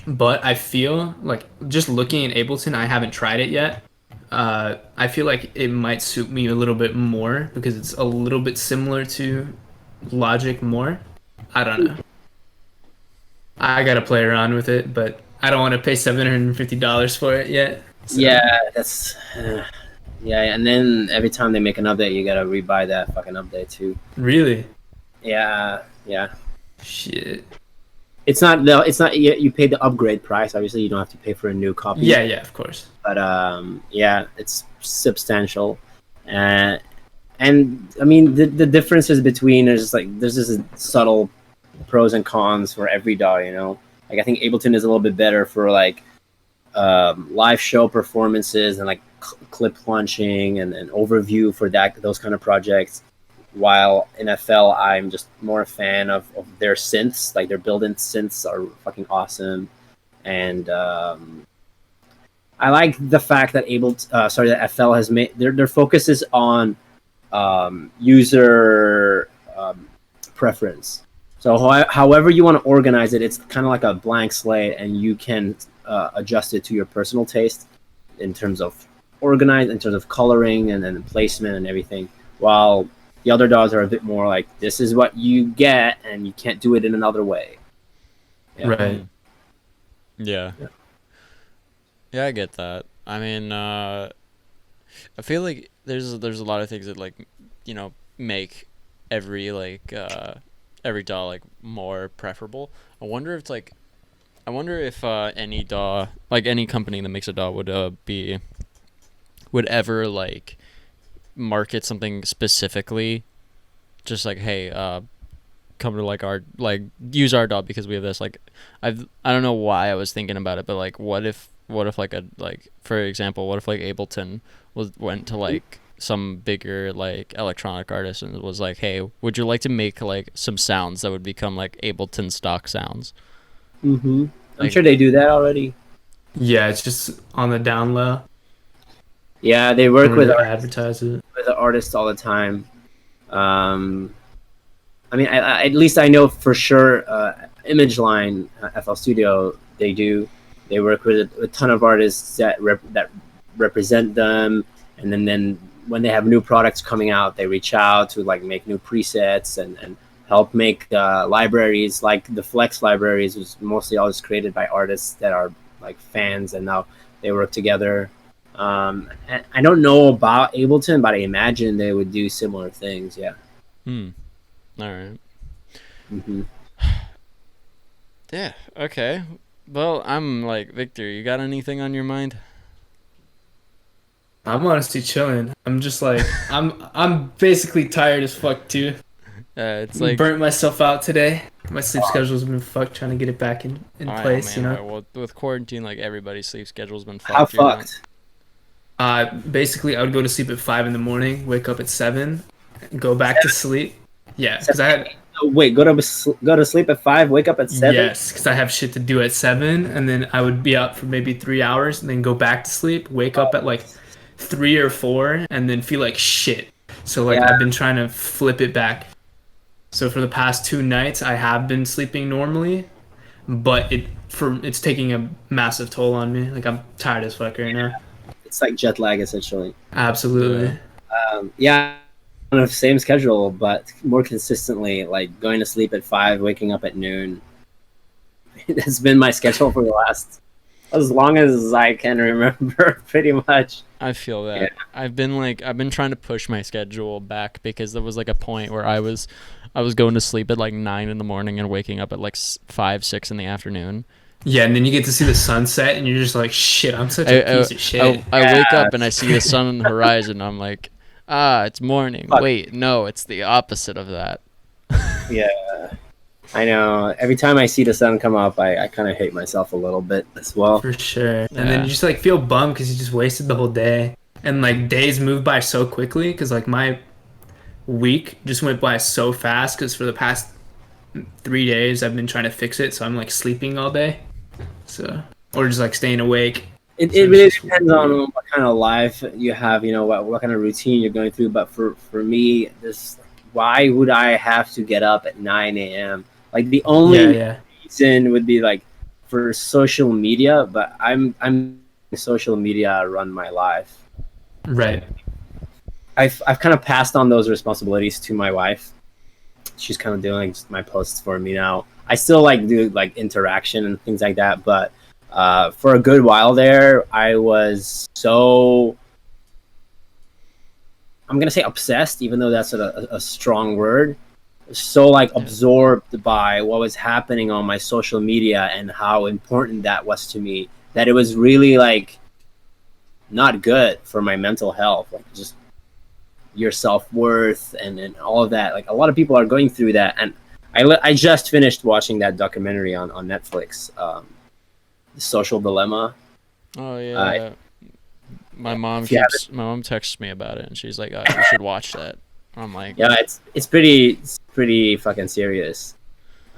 But I feel like just looking at Ableton, I haven't tried it yet. I feel like it might suit me a little bit more because it's a little bit similar to Logic more. I don't know. I gotta play around with it, but I don't want to pay $750 for it yet. So. Yeah, that's yeah. And then every time they make an update, you gotta rebuy that fucking update too. Really? Yeah, yeah. Shit. It's not you pay the upgrade price. Obviously, you don't have to pay for a new copy. Yeah, of course. But yeah, it's substantial. And I mean the differences between there's this subtle pros and cons for every DAW. You know, like I think Ableton is a little bit better for like live show performances and like clip launching and overview for those kind of projects. While in FL, I'm just more a fan of their synths. Like their built-in synths are fucking awesome, and I like the fact that that FL has made their focus is on user preference. So however you want to organize it, it's kind of like a blank slate, and you can adjust it to your personal taste in terms of in terms of coloring and placement and everything. While the other DAWs are a bit more like, this is what you get, and you can't do it in another way. Yeah. Right. Yeah. Yeah, I get that. I mean, I feel like there's a lot of things that like, make every DAW like more preferable. I wonder if any DAW, like any company that makes a DAW would ever like market something specifically, just like, hey, come to like our use our DAW because we have this. Like, I don't know why I was thinking about it, but like, what if for example, what if like Ableton went to like some bigger like electronic artist and was like, hey, would you like to make like some sounds that would become like Ableton stock sounds? Mm-hmm. I'm Like, sure they do that already. Yeah, it's just on the down low. Yeah, they work with advertise it. the artists all the time. I mean, I at least I know for sure. Image Line, FL Studio, they do. They work with a ton of artists that represent them, and then when they have new products coming out, they reach out to like make new presets and help make libraries. Like the Flex libraries was mostly always created by artists that are like fans, and now they work together. And I don't know about Ableton, but I imagine they would do similar things. Yeah. All right. Mm-hmm. Yeah. Okay. Well, I'm like, Victor, you got anything on your mind? I'm honestly chilling. I'm just like I'm basically tired as fuck too. It's like Burnt myself out today. My sleep schedule's been fucked trying to get it back in place, man, you know. right, well, with quarantine, like everybody's sleep schedule's been How fucked. You know? fucked? Basically I would go to sleep at 5 in the morning, wake up at 7, go back to sleep. Yeah, because I had Wait, go to sleep at 5, wake up at 7. yes, because I have shit to do at 7, and then I would be up for maybe 3 hours, and then go back to sleep, wake up at like 3 or 4, and then feel like shit. So like Yeah. I've been trying to flip it back. So for the past 2 nights, I have been sleeping normally, but it's taking a massive toll on me. Like I'm tired as fuck right now. It's like jet lag essentially. Absolutely. Yeah, on the same schedule, but more consistently. Like going to sleep at 5, waking up at noon. That's been my schedule for the last as long as I can remember, pretty much. I feel that. Yeah. I've been trying to push my schedule back because there was like a point where I was going to sleep at like 9 in the morning and waking up at like 5, 6 in the afternoon. Yeah, and then you get to see the sunset, and you're just like, shit, I'm such a piece of shit. I wake up and I see the sun on the horizon. I'm like, it's morning. Fuck. Wait, no, it's the opposite of that. Yeah, I know. Every time I see the sun come up, I kind of hate myself a little bit as well. For sure. And Yeah. then you just like feel bummed because you just wasted the whole day. And like days move by so quickly because like my week just went by so fast because for the past 3 days I've been trying to fix it. So I'm like sleeping all day. So, or just like staying awake. It So really it's just depends on what kind of life you have, what kind of routine you're going through. But for me, why would I have to get up at 9 a.m.? Like the only yeah. reason would be like for social media, but I'm social media run my life. Right. I've kind of passed on those responsibilities to my wife. She's kind of doing my posts for me now. I still like do like interaction and things like that, but for a good while there, I was so, I'm gonna say obsessed, even though that's a strong word. So like absorbed by what was happening on my social media and how important that was to me, that it was really like not good for my mental health, like just your self-worth and all of that. Like a lot of people are going through that, and I just finished watching that documentary on Netflix, The Social Dilemma. Oh yeah. My mom texts me about it and she's like, "Oh, you should watch that." I'm like, Yeah, it's pretty fucking serious.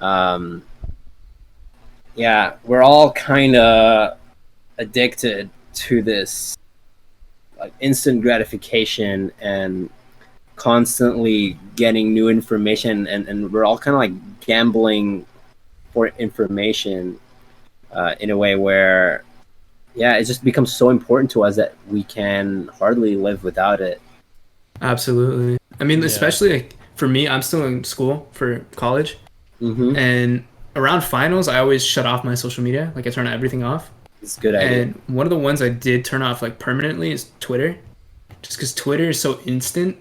Yeah, we're all kind of addicted to this like instant gratification and constantly getting new information, and we're all kind of like gambling for information in a way where, yeah, it just becomes so important to us that we can hardly live without it. Absolutely. I mean, Yeah. especially like for me, I'm still in school for college, Mm-hmm. and around finals, I always shut off my social media. Like I turn everything off. It's a good idea. And one of the ones I did turn off like permanently is Twitter, just because Twitter is so instant.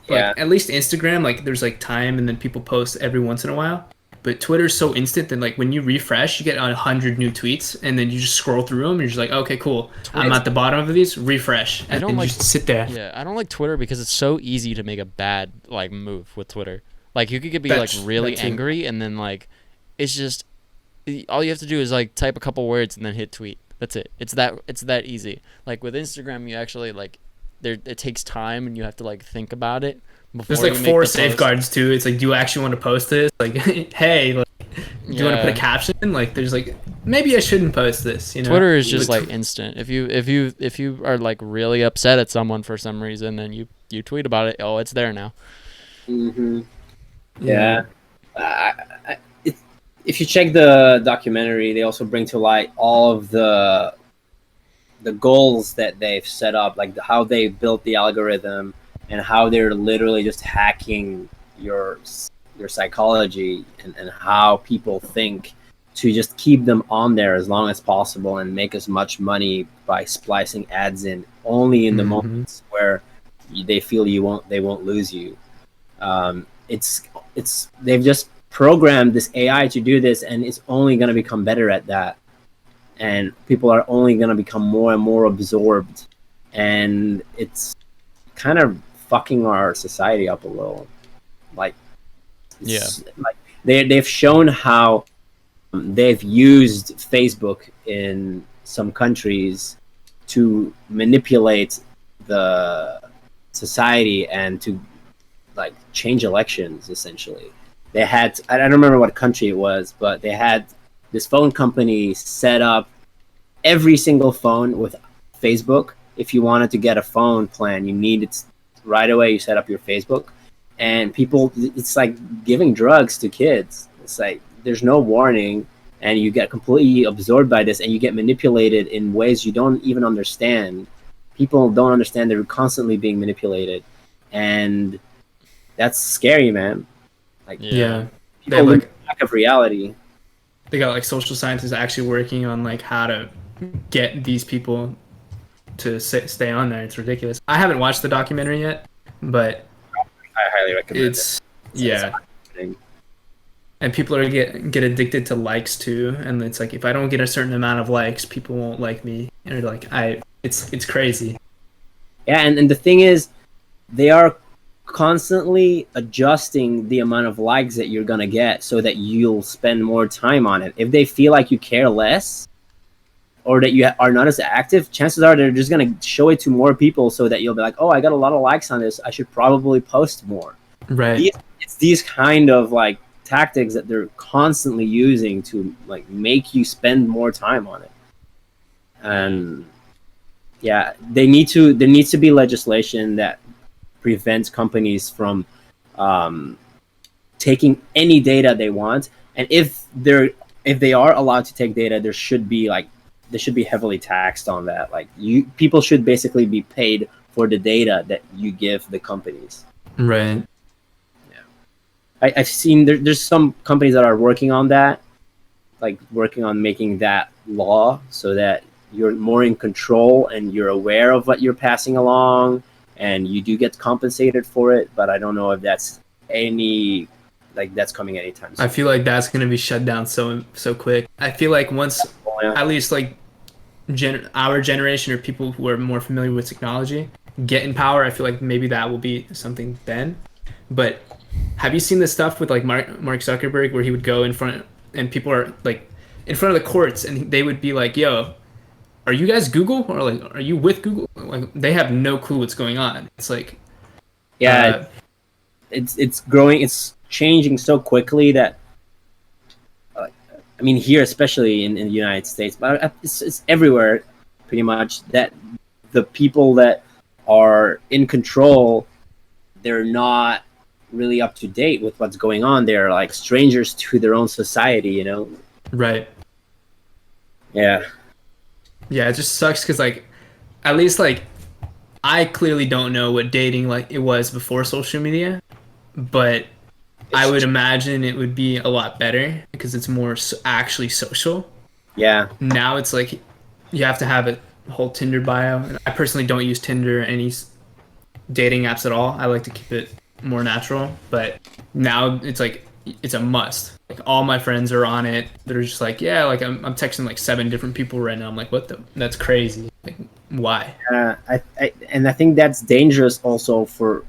Like, Yeah. at least Instagram, like there's like time and then people post every once in a while. But Twitter is so instant that like when you refresh, you get 100 new tweets, and then you just scroll through them. And you're just like, okay, cool. I'm at the bottom of these. Refresh, and don't then like- just sit there. yeah, I don't like Twitter because it's so easy to make a bad like move with Twitter. Like you could be That's- like really that too. angry and then like it's just all you have to do is like type a couple words and then hit tweet. That's it. It's that easy. Like with Instagram, you actually like it takes time and you have to like think about it before There's like you make 4 the post. safeguards too. It's like, do you actually want to post this? Like, hey, like, do you want to put a Yeah. caption? Like, there's like, maybe I shouldn't post this. You know, Twitter is just With like instant. If you are like really upset at someone for some reason and you tweet about it, oh, it's there now. Mm-hmm. Yeah. If you check the documentary, they also bring to light all of the goals that they've set up, like how they built the algorithm and how they're literally just hacking your psychology and how people think to just keep them on there as long as possible and make as much money by splicing ads in only in the Mhm. moments where they feel they won't lose you. It's they've just programmed this AI to do this, and it's only going to become better at that. And people are only going to become more and more absorbed, and it's kind of fucking our society up a little. Like, like they've shown how they've used Facebook in some countries to manipulate the society and to like change elections. Essentially, they had, I don't remember what country it was, but they had this phone company set up every single phone with Facebook. If you wanted to get a phone plan, you needed right away, you set up your Facebook. And people, it's like giving drugs to kids. It's like there's no warning, and you get completely absorbed by this, and you get manipulated in ways you don't even understand. People don't understand they're constantly being manipulated, and that's scary, man. Like, Yeah. They people have lose like track of reality. they got like social scientists actually working on like how to get these people to stay on there. It's ridiculous. I haven't watched the documentary yet, but I highly recommend it's It's yeah. And people are get addicted to likes too, and it's like if I don't get a certain amount of likes, people won't like me. And like it's crazy. Yeah, and the thing is, they are constantly adjusting the amount of likes that you're gonna get so that you'll spend more time on it. If they feel like you care less or that you are not as active, chances are they're just gonna show it to more people so that you'll be like, oh, I got a lot of likes on this, I should probably post more. Right. It's these kind of like tactics that they're constantly using to like make you spend more time on it. And yeah, there needs to be legislation that prevents companies from taking any data they want. And if they are allowed to take data, there should be heavily taxed on that. Like, people should basically be paid for the data that you give the companies. Right. I've seen there's some companies that are working on that, like working on making that law so that you're more in control and you're aware of what you're passing along and you do get compensated for it. But I don't know if that's coming anytime soon. I feel like that's gonna be shut down so quick. I feel like once at least like our generation or people who are more familiar with technology get in power, I feel like maybe that will be something then. But have you seen the stuff with like Mark Zuckerberg where he would go in front and people are like in front of the courts and they would be like, yo, are you guys Google or like are you with Google? Like they have no clue what's going on. It's like it's growing, it's changing so quickly that I mean, here especially in the United States, but it's everywhere pretty much, that the people that are in control, they're not really up to date with what's going on. They're like strangers to their own society, you know? Right. Yeah. Yeah, it just sucks because like at least like I clearly don't know what dating like it was before social media, but I would imagine it would be a lot better because it's more actually social. Yeah. Now it's like you have to have a whole Tinder bio. And I personally don't use Tinder or any dating apps at all. I like to keep it more natural. But now it's like it's a must. Like all my friends are on it. They're just like, yeah, like I'm texting like 7 different people right now. I'm like, what the? That's crazy. Like, why? I think that's dangerous also for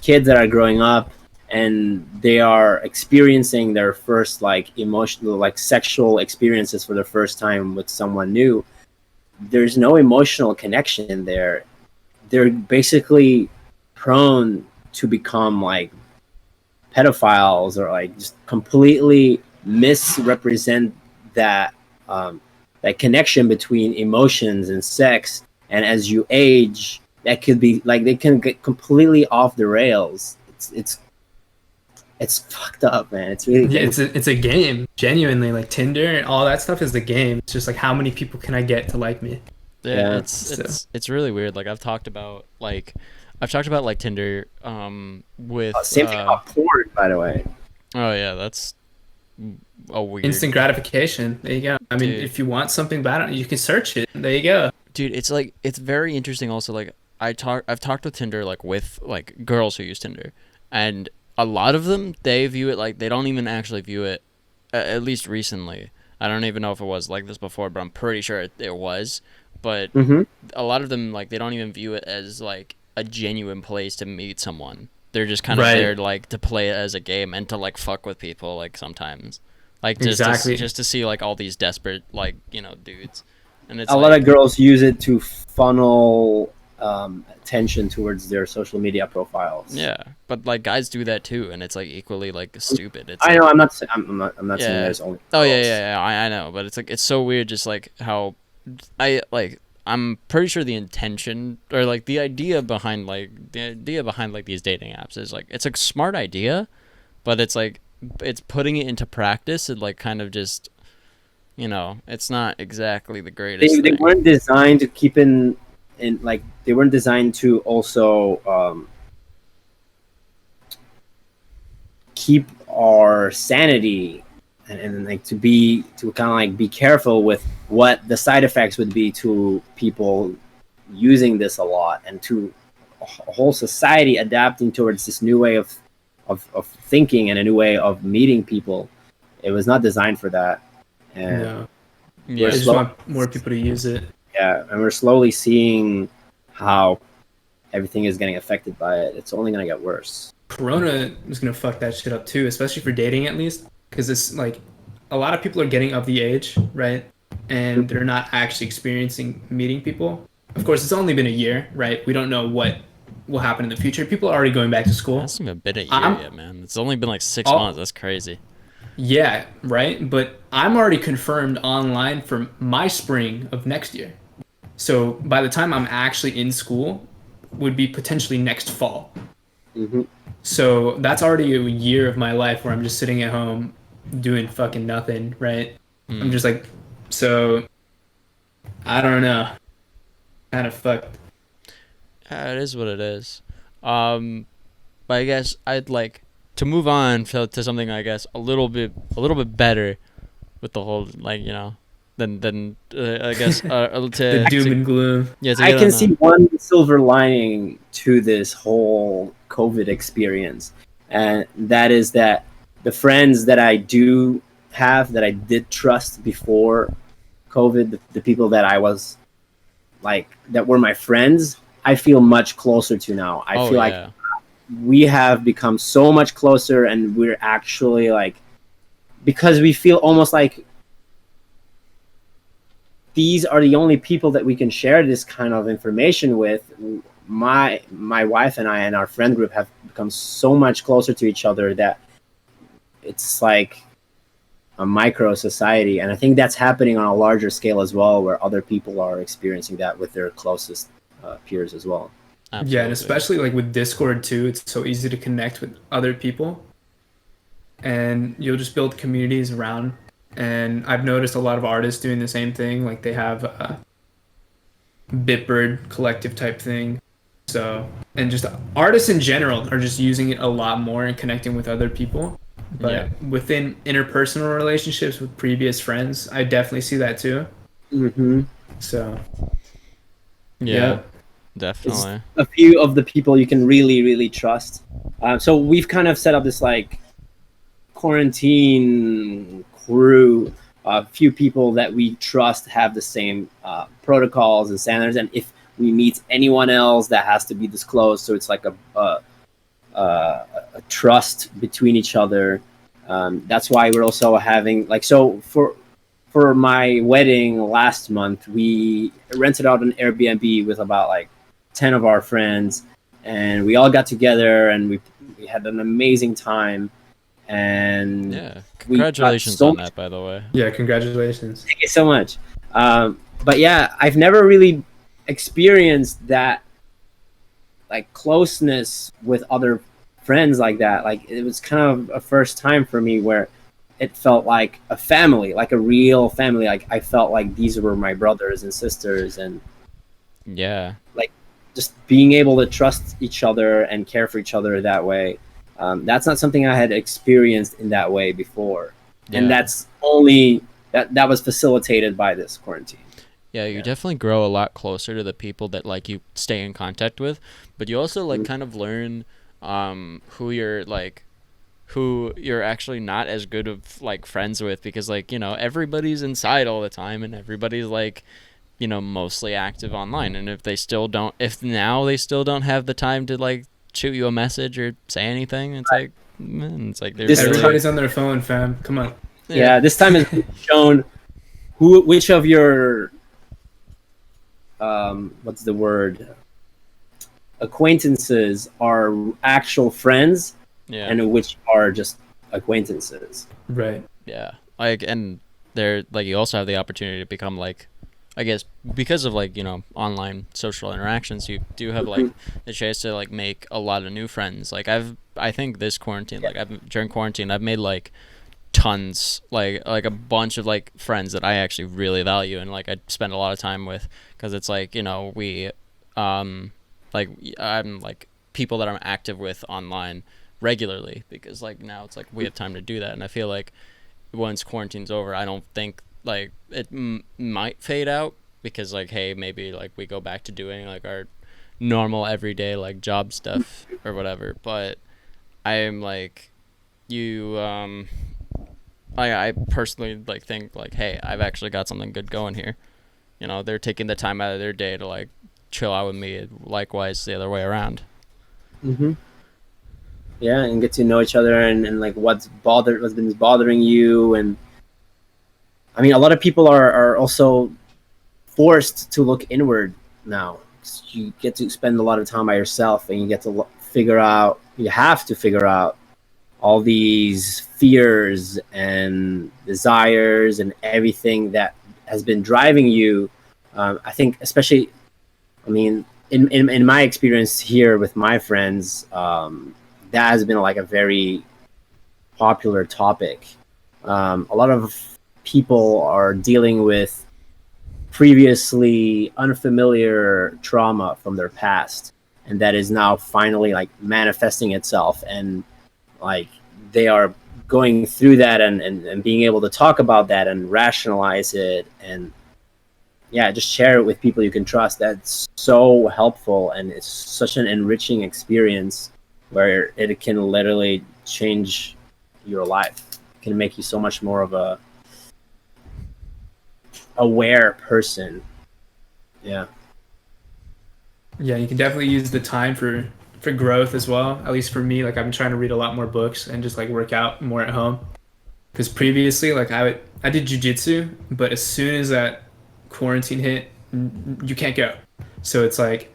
kids that are growing up and they are experiencing their first like emotional, like sexual experiences for the first time with someone new. There's no emotional connection there. They're basically prone to become like pedophiles or like just completely misrepresent that that connection between emotions and sex. And as you age, that could be like they can get completely off the rails. It's fucked up, man. It's really it's a game. Genuinely, like Tinder and all that stuff is the game. It's just like how many people can I get to like me? Yeah, it's really weird. Like I've talked about like Tinder with same thing about porn, by the way. Oh yeah, that's a weird instant gratification. There you go. I mean, if you want something bad, you can search it. There you go. Dude, it's like it's very interesting also. Like I've talked with Tinder like with like girls who use Tinder, and a lot of them, they view it like they don't even actually view it, at least recently. I don't even know if it was like this before, but I'm pretty sure it was. But a lot of them, like, they don't even view it as like a genuine place to meet someone. They're just kind of there like to play it as a game and to like fuck with people like sometimes. Like just to see like all these desperate like, you know, dudes. And it's a lot of girls use it to funnel attention towards their social media profiles. Yeah, but like guys do that too, and it's like equally like stupid. It's I like, know. I'm not saying there's only. Oh yeah. I know, but it's like it's so weird. Just like how I'm pretty sure the intention or like the idea behind like these dating apps is like it's a smart idea, but it's like it's putting it into practice and like kind of just you know, it's not exactly the greatest They thing. weren't designed to keep in like they weren't designed to also keep our sanity and like to kind of like be careful with what the side effects would be to people using this a lot, and to a whole society adapting towards this new way of thinking and a new way of meeting people. It was not designed for that, and No, we're I Yeah. just slow want more people to use it. yeah, and we're slowly seeing how everything is getting affected by it. It's only going to get worse. Corona is gonna fuck that shit up too, especially for dating at least, because it's like a lot of people are getting of the age, right? And they're not actually experiencing meeting people. Of course, it's only been a year, right? We don't know what will happen in the future. People are already going back to school. Hasn't even been a year I'm yet, man. It's only been like 6 months. all, That's crazy. yeah, right. But I'm already confirmed online for my spring of next year. So by the time I'm actually in school, would be potentially next fall. Hmm. So that's already a year of my life where I'm just sitting at home doing fucking nothing, right? I'm Mm. just like, so I don't know, kind of fucked. Yeah, it is what it is. But I guess I'd like to move on to something I guess a little bit better with the whole like you know than I guess The doom and gloom. yeah to I get can on see one silver lining to this whole COVID experience, and that is that the friends that I do have, that I did trust before COVID, the people that I was like, that were my friends, I feel much closer to now. I oh feel like yeah we have become so much closer, and we're actually like, because we feel almost like these are the only people that we can share this kind of information with. My wife and I and our friend group have become so much closer to each other that it's like a micro society, and I think that's happening on a larger scale as well, where other people are experiencing that with their closest peers as well. Yeah, and absolutely especially like with Discord too, it's so easy to connect with other people, and you'll just build communities around. And I've noticed a lot of artists doing the same thing. Like they have a Bitbird collective type thing. So, and just artists in general are just using it a lot more and connecting with other people. yeah But within interpersonal relationships with previous friends, I definitely see that too. Mm-hmm. So, yeah yeah. It's definitely a few of the people you can really trust. So we've kind of set up this like quarantine crew. A few people that we trust have the same protocols and standards, and if we meet anyone else, that has to be disclosed. So it's like a trust between each other. That's why we're also having like, so for my wedding last month, we rented out an Airbnb with about like 10 of our friends, and we all got together, and we had an amazing time, and yeah we got congratulations so on much. that by the way Yeah, congratulations. Thank you so much. But yeah, I've never really experienced that like closeness with other friends like that. Like it was kind of a first time for me where it felt like a family, like a real family. Like I felt like these were my brothers and sisters, and yeah like just being able to trust each other and care for each other that way. That's not something I had experienced in that way before, and yeah that's only that was facilitated by this quarantine. Yeah, you Yeah. definitely grow a lot closer to the people that like you stay in contact with, but you also like kind of learn who you're actually not as good of like friends with because like, you know, everybody's inside all the time and everybody's like, you know, mostly active online and if now they still don't have the time to like shoot you a message or say anything, it's like man, it's like they're This really Everybody's on their phone, fam. Come on. Yeah, this time has shown which of your what's the word, acquaintances are actual friends yeah. and which are just acquaintances. Right. Yeah, like, and there, like, you also have the opportunity to become like, I guess, because of like, you know, online social interactions, you do have like the chance to like make a lot of new friends. Like I think this quarantine, like during quarantine, I've made like tons, like a bunch of like friends that I actually really value and like I spend a lot of time with, because it's like, you know, we like I'm like people that I'm active with online regularly, because like now it's like we have time to do that. And I feel like once quarantine's over, I don't think like it might fade out, because like, hey, maybe like we go back to doing like our normal everyday like job stuff or whatever. But I am like, you I personally like think like, hey, I've actually got something good going here. You know, they're taking the time out of their day to like chill out with me. Likewise, the other way around. Mm-hmm. Yeah, and get to know each other, and like what's been bothering you. And I mean, a lot of people are also forced to look inward now. You get to spend a lot of time by yourself, and you get to you have to figure out all these fears and desires and everything that has been driving you. I think, especially, I mean, in my experience here with my friends, that has been like a very popular topic. A lot of people are dealing with previously unfamiliar trauma from their past, and that is now finally like manifesting itself, and like they are going through that, and being able to talk about that and rationalize it, and yeah, just share it with people you can trust. That's so helpful, and it's such an enriching experience where it can literally change your life. It can make you so much more of a aware person. Yeah. Yeah, you can definitely use the time for growth as well. At least for me, like I've been trying to read a lot more books and just like work out more at home. Because previously, like I did jujitsu, but as soon as that quarantine hit, you can't go. So it's like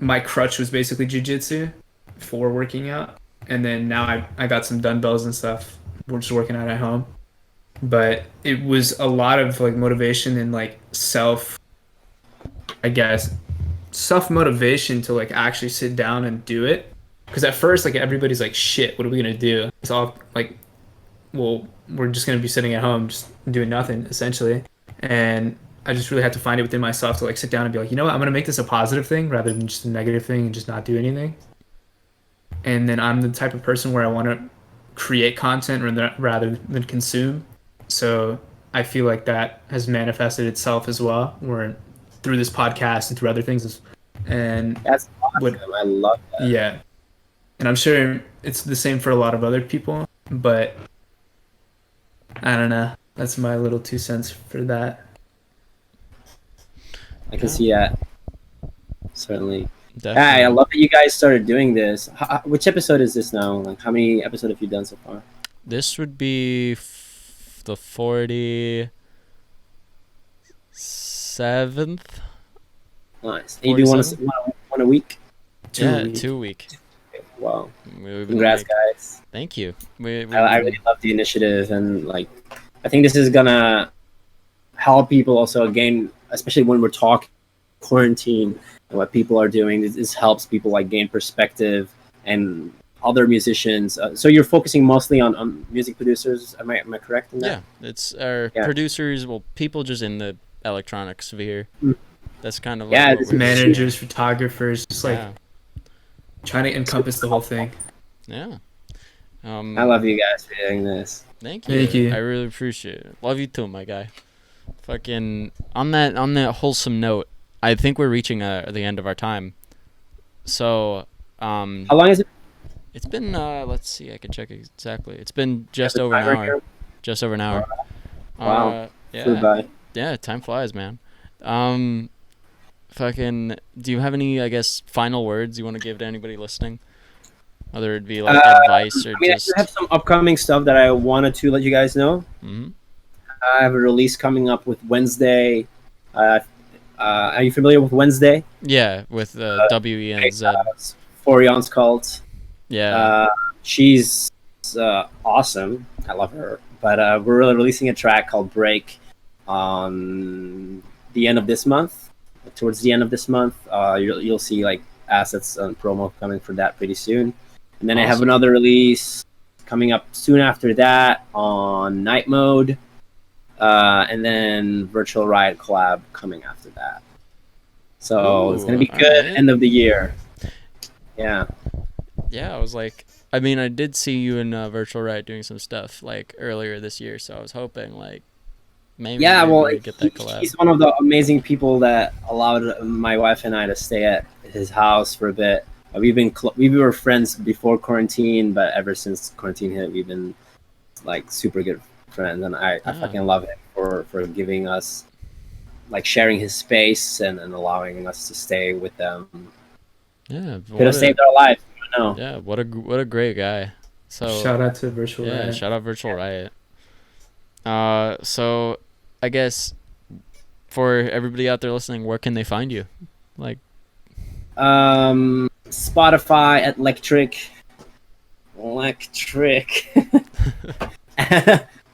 my crutch was basically jujitsu for working out, and then now I got some dumbbells and stuff. We're just working out at home, but it was a lot of like motivation and like I guess self motivation to like actually sit down and do it. Because at first, like everybody's like, "Shit, what are we gonna do?" It's all like, "Well, we're just gonna be sitting at home, just doing nothing, essentially." And I just really had to find it within myself to like sit down and be like, you know what, I'm gonna make this a positive thing rather than just a negative thing and just not do anything. And then I'm the type of person where I want to create content rather than consume. So I feel like that has manifested itself as well, where through this podcast and through other things. And That's awesome. I love that. yeah, and I'm sure it's the same for a lot of other people, but I don't know. That's my little 2 cents for that. I can see that. Certainly. Definitely. Hey, I love that you guys started doing this. Which episode is this now? Like, how many episodes have you done so far? This would be the 47th. Nice. And you do one a week? Yeah, 2 a week. Wow. Congrats, Congrats, guys. Thank you. I really love the initiative, and like, I think this is gonna help people also gain, especially when we're talking quarantine and what people are doing. This helps people like gain perspective and other musicians. So you're focusing mostly on music producers. Am I correct in that? Yeah, it's our producers. Well, people just in the electronic sphere. Mm. That's kind of Yeah, like managers, photographers, just like trying to encompass the whole thing. Yeah. I love you guys for doing this. Thank you. I really appreciate it. Love you too, my guy. Fucking on that wholesome note, I think we're reaching the end of our time. So, how long is it? It's been let's see, I can check exactly. It's been just over an hour. Just over an hour. Wow. Yeah. Flew by. Yeah, time flies, man. Fucking, do you have any, I guess, final words you want to give to anybody listening? Whether it be like advice or just. I have some upcoming stuff that I wanted to let you guys know. Mm-hmm. I have a release coming up with Wednesday. Are you familiar with Wednesday? Yeah, with W E N Z. Forion's Cult. Yeah. She's awesome. I love her. But we're really releasing a track called Break on the end of this month. Towards the end of this month, you'll see like assets and promo coming for that pretty soon. And then I have another release coming up soon after that on Night Mode, and then Virtual Riot collab coming after that. So it's gonna be good alright. end of the year. Yeah. Yeah, I was like, I mean, I did see you in Virtual Riot doing some stuff like earlier this year, so I was hoping like maybe Well, we'd get that collab. he's one of the amazing people that allowed my wife and I to stay at his house for a bit. We were friends before quarantine, but ever since quarantine hit, we've been like super good friends, and I fucking love him for giving us, like, sharing his space and allowing us to stay with them. Yeah, Could have saved our lives. I don't know. Yeah, what a great guy. So Shout out to Virtual yeah, Riot. shout out Virtual Riot. So I guess for everybody out there listening, where can they find you? Like, Spotify at Lektrique.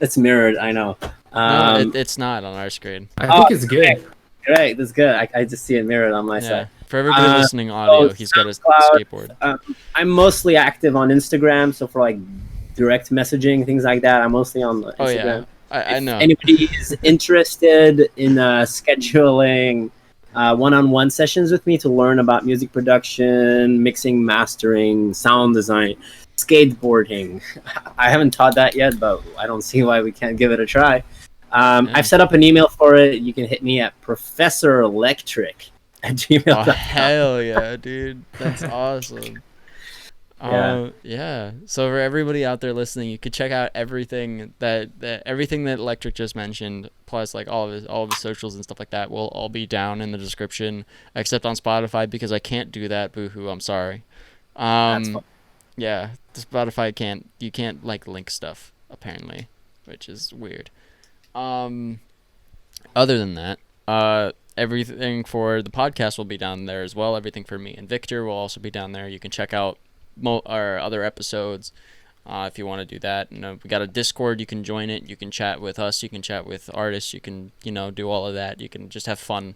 It's mirrored, I know. no, it's not on our screen. I think it's good. Great, that's good. I just see it mirrored on my Yeah, side. for everybody listening audio, he's got a skateboard. I'm mostly active on Instagram, so for like direct messaging, things like that, I'm mostly on Instagram. Oh yeah, I know. Anybody is interested in scheduling one-on-one sessions with me to learn about music production, mixing, mastering, sound design, skateboarding. I haven't taught that yet, but I don't see why we can't give it a try. I've set up an email for it. You can hit me at professorlectric@gmail.com. Oh hell yeah, dude, that's awesome. Yeah. So for everybody out there listening, you could check out everything that Lektrique just mentioned, plus like all of his socials and stuff like that will all be down in the description, except on Spotify because I can't do that. Boo-hoo, I'm sorry. That's fine. Yeah, the Spotify you can't like link stuff apparently, which is weird. Other than that, everything for the podcast will be down there as well. Everything for me and Victor will also be down there. You can check out our other episodes if you want to do that. We got a Discord. You can join it. You can chat with us. You can chat with artists. You can do all of that. You can just have fun.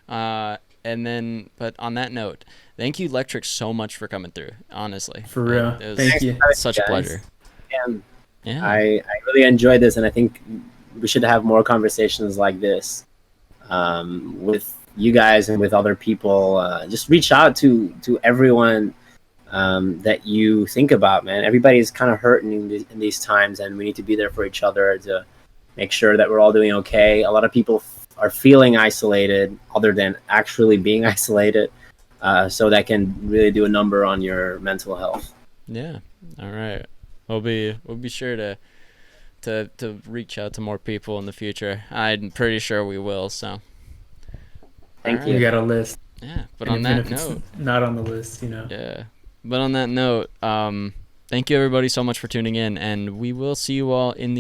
But on that note, thank you, Lektrique, so much for coming through. Honestly, For real. it was Thank you. such a pleasure. And Yeah. I really enjoyed this, and I think we should have more conversations like this with you guys and with other people. Just reach out to everyone that you think about, man. Everybody's kind of hurting in these times, and we need to be there for each other to make sure that we're all doing okay. A lot of people are feeling isolated other than actually being isolated, so that can really do a number on your mental health. Yeah. All right. We'll be sure to reach out to more people in the future. I'm pretty sure we will. So. Thank you. We got a list. Yeah. But And on even that if it's note. not on the list, Yeah. But on that note, thank you everybody so much for tuning in, and we will see you all in the